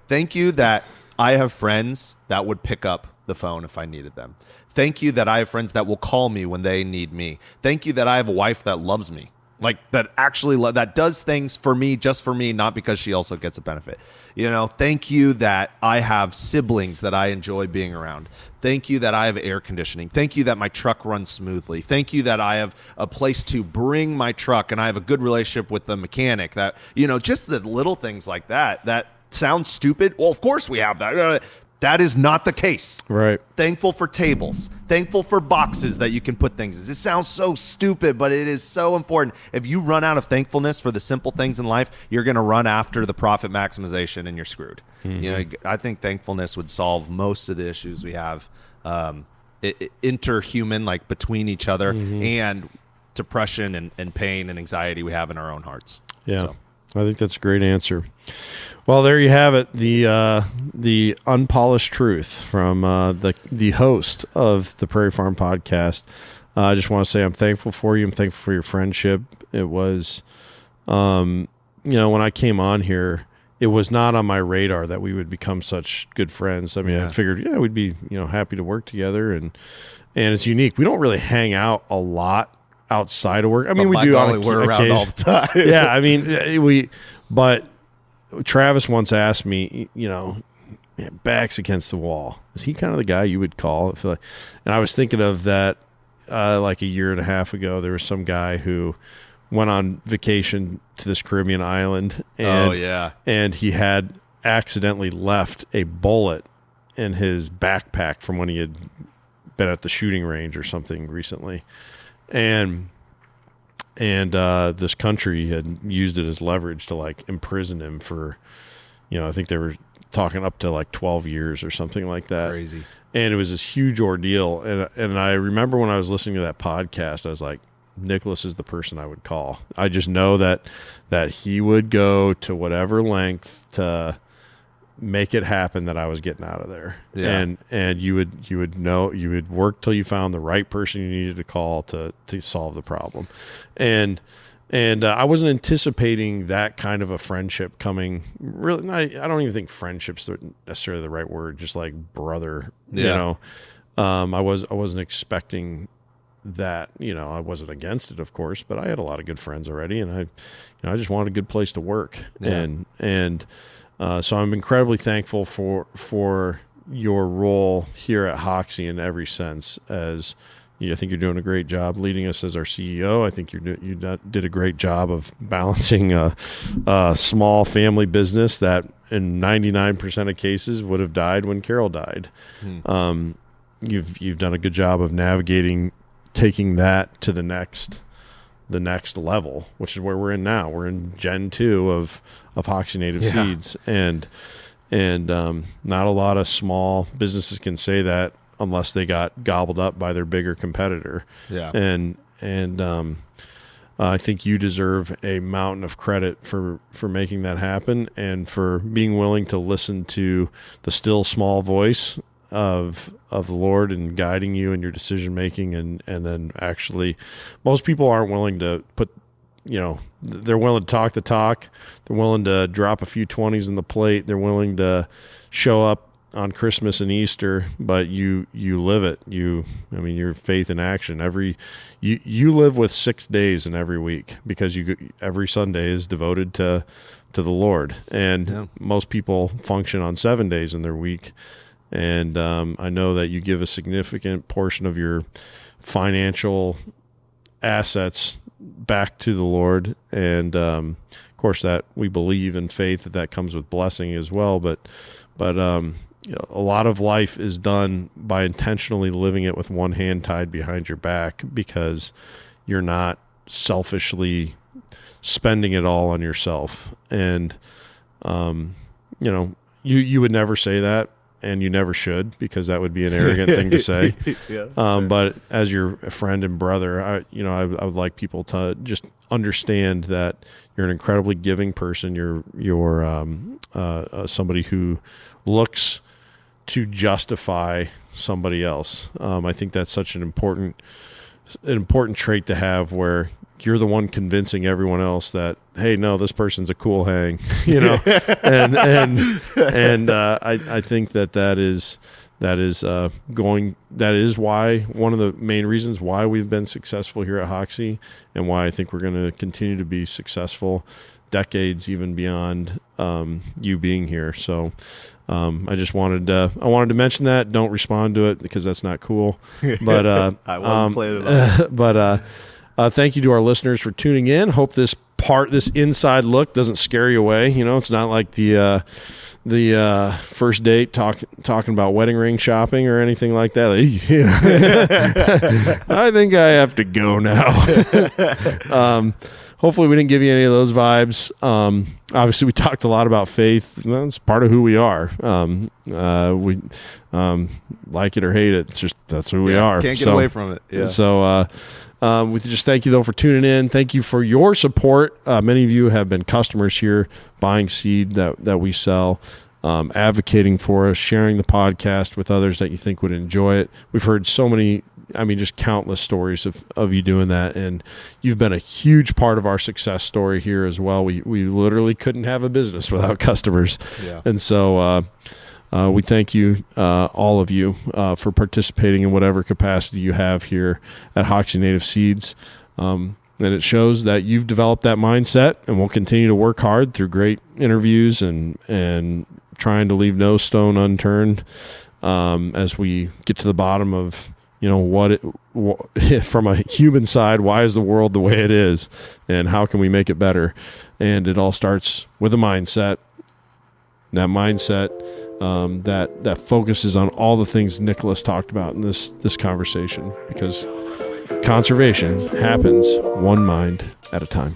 Thank you that I have friends that would pick up the phone if I needed them. Thank you that I have friends that will call me when they need me. Thank you that I have a wife that loves me. Like that actually that does things for me, just for me, not because she also gets a benefit. Thank you that I have siblings that I enjoy being around. Thank you that I have air conditioning. Thank you that my truck runs smoothly. Thank you that I have a place to bring my truck and I have a good relationship with the mechanic. That, just the little things like that sounds stupid. Well, of course we have that. That is not the case. Right. Thankful for tables. Thankful for boxes that you can put things in. This sounds so stupid, but it is so important. If you run out of thankfulness for the simple things in life, you're going to run after the profit maximization and you're screwed. I think thankfulness would solve most of the issues we have, interhuman, like between each other, and depression and pain and anxiety we have in our own hearts. Yeah. So. I think that's a great answer. Well, there you have it, the unpolished truth from the host of the Prairie Farm Podcast. I just want to say I'm thankful for you. I'm thankful for your friendship. It was, when I came on here, it was not on my radar that we would become such good friends. I mean, I figured, we'd be, happy to work together, and it's unique. We don't really hang out a lot outside of work. I mean, we do on we're around all the time. Yeah, I mean, but Travis once asked me, backs against the wall. Is he kind of the guy you would call? I feel like, and I was thinking of that like a year and a half ago. There was some guy who went on vacation to this Caribbean island, and he had accidentally left a bullet in his backpack from when he had been at the shooting range or something recently. And this country had used it as leverage to like imprison him for, I think they were talking up to like 12 years or something like that. Crazy. And it was this huge ordeal. And I remember when I was listening to that podcast, I was like, Nicolas is the person I would call. I just know that he would go to whatever length to make it happen that I was getting out of there. Yeah. And you would work till you found the right person you needed to call to solve the problem. And I wasn't anticipating that kind of a friendship coming. Really, I don't even think friendship's necessarily the right word. Just like brother, I wasn't expecting that. I wasn't against it, of course, but I had a lot of good friends already, and I just wanted a good place to work. Yeah. And so I'm incredibly thankful for your role here at Hoksey in every sense. As I think you're doing a great job leading us as our CEO. I think you did a great job of balancing a small family business that in 99% of cases would have died when Carol died. You've done a good job of navigating, taking that to the next level, which is where we're in now. We're in Gen 2 of Hoksey Native Seeds, and not a lot of small businesses can say that unless they got gobbled up by their bigger competitor. Yeah, and I think you deserve a mountain of credit for making that happen and for being willing to listen to the still small voice of the Lord and guiding you in your decision making, and then actually most people aren't willing to put, they're willing to talk the talk, they're willing to drop a few 20s in the plate, they're willing to show up on Christmas and Easter, but you live it. Your faith in action. You live with 6 days in every week, because every Sunday is devoted to the Lord, and most people function on 7 days in their week. And I know that you give a significant portion of your financial assets back to the Lord, and of course that we believe in faith that comes with blessing as well. But a lot of life is done by intentionally living it with one hand tied behind your back, because you're not selfishly spending it all on yourself. And you would never say that. And you never should, because that would be an arrogant thing to say. But as your friend and brother, I would like people to just understand that you're an incredibly giving person. You're somebody who looks to justify somebody else. I think that's such an important trait to have, where you're the one convincing everyone else that, hey, no, this person's a cool hang, and I think that is why, one of the main reasons why we've been successful here at Hoksey, and why I think we're going to continue to be successful decades even beyond you being here. So I just wanted to mention that. Don't respond to it, because that's not cool. But I won't play it at all. But thank you to our listeners for tuning in. Hope this inside look doesn't scare you away. It's not like the first date talking about wedding ring shopping or anything like that. I think I have to go now. Hopefully we didn't give you any of those vibes. Obviously we talked a lot about faith. That's part of who we are. We like it or hate it. It's just, that's who we are. Can't get away from it. Yeah. So, we just thank you though for tuning in. Thank you for your support. Many of you have been customers here, buying seed that we sell, advocating for us, sharing the podcast with others that you think would enjoy it. We've heard so many, just countless stories of you doing that, and you've been a huge part of our success story here as well. We literally couldn't have a business without customers. Yeah. And so we thank you, all of you, for participating in whatever capacity you have here at Hoksey Native Seeds. And it shows that you've developed that mindset, and we'll continue to work hard through great interviews and trying to leave no stone unturned as we get to the bottom of, from a human side, why is the world the way it is, and how can we make it better? And it all starts with a mindset. That mindset that focuses on all the things Nicolas talked about in this conversation, because conservation happens one mind at a time.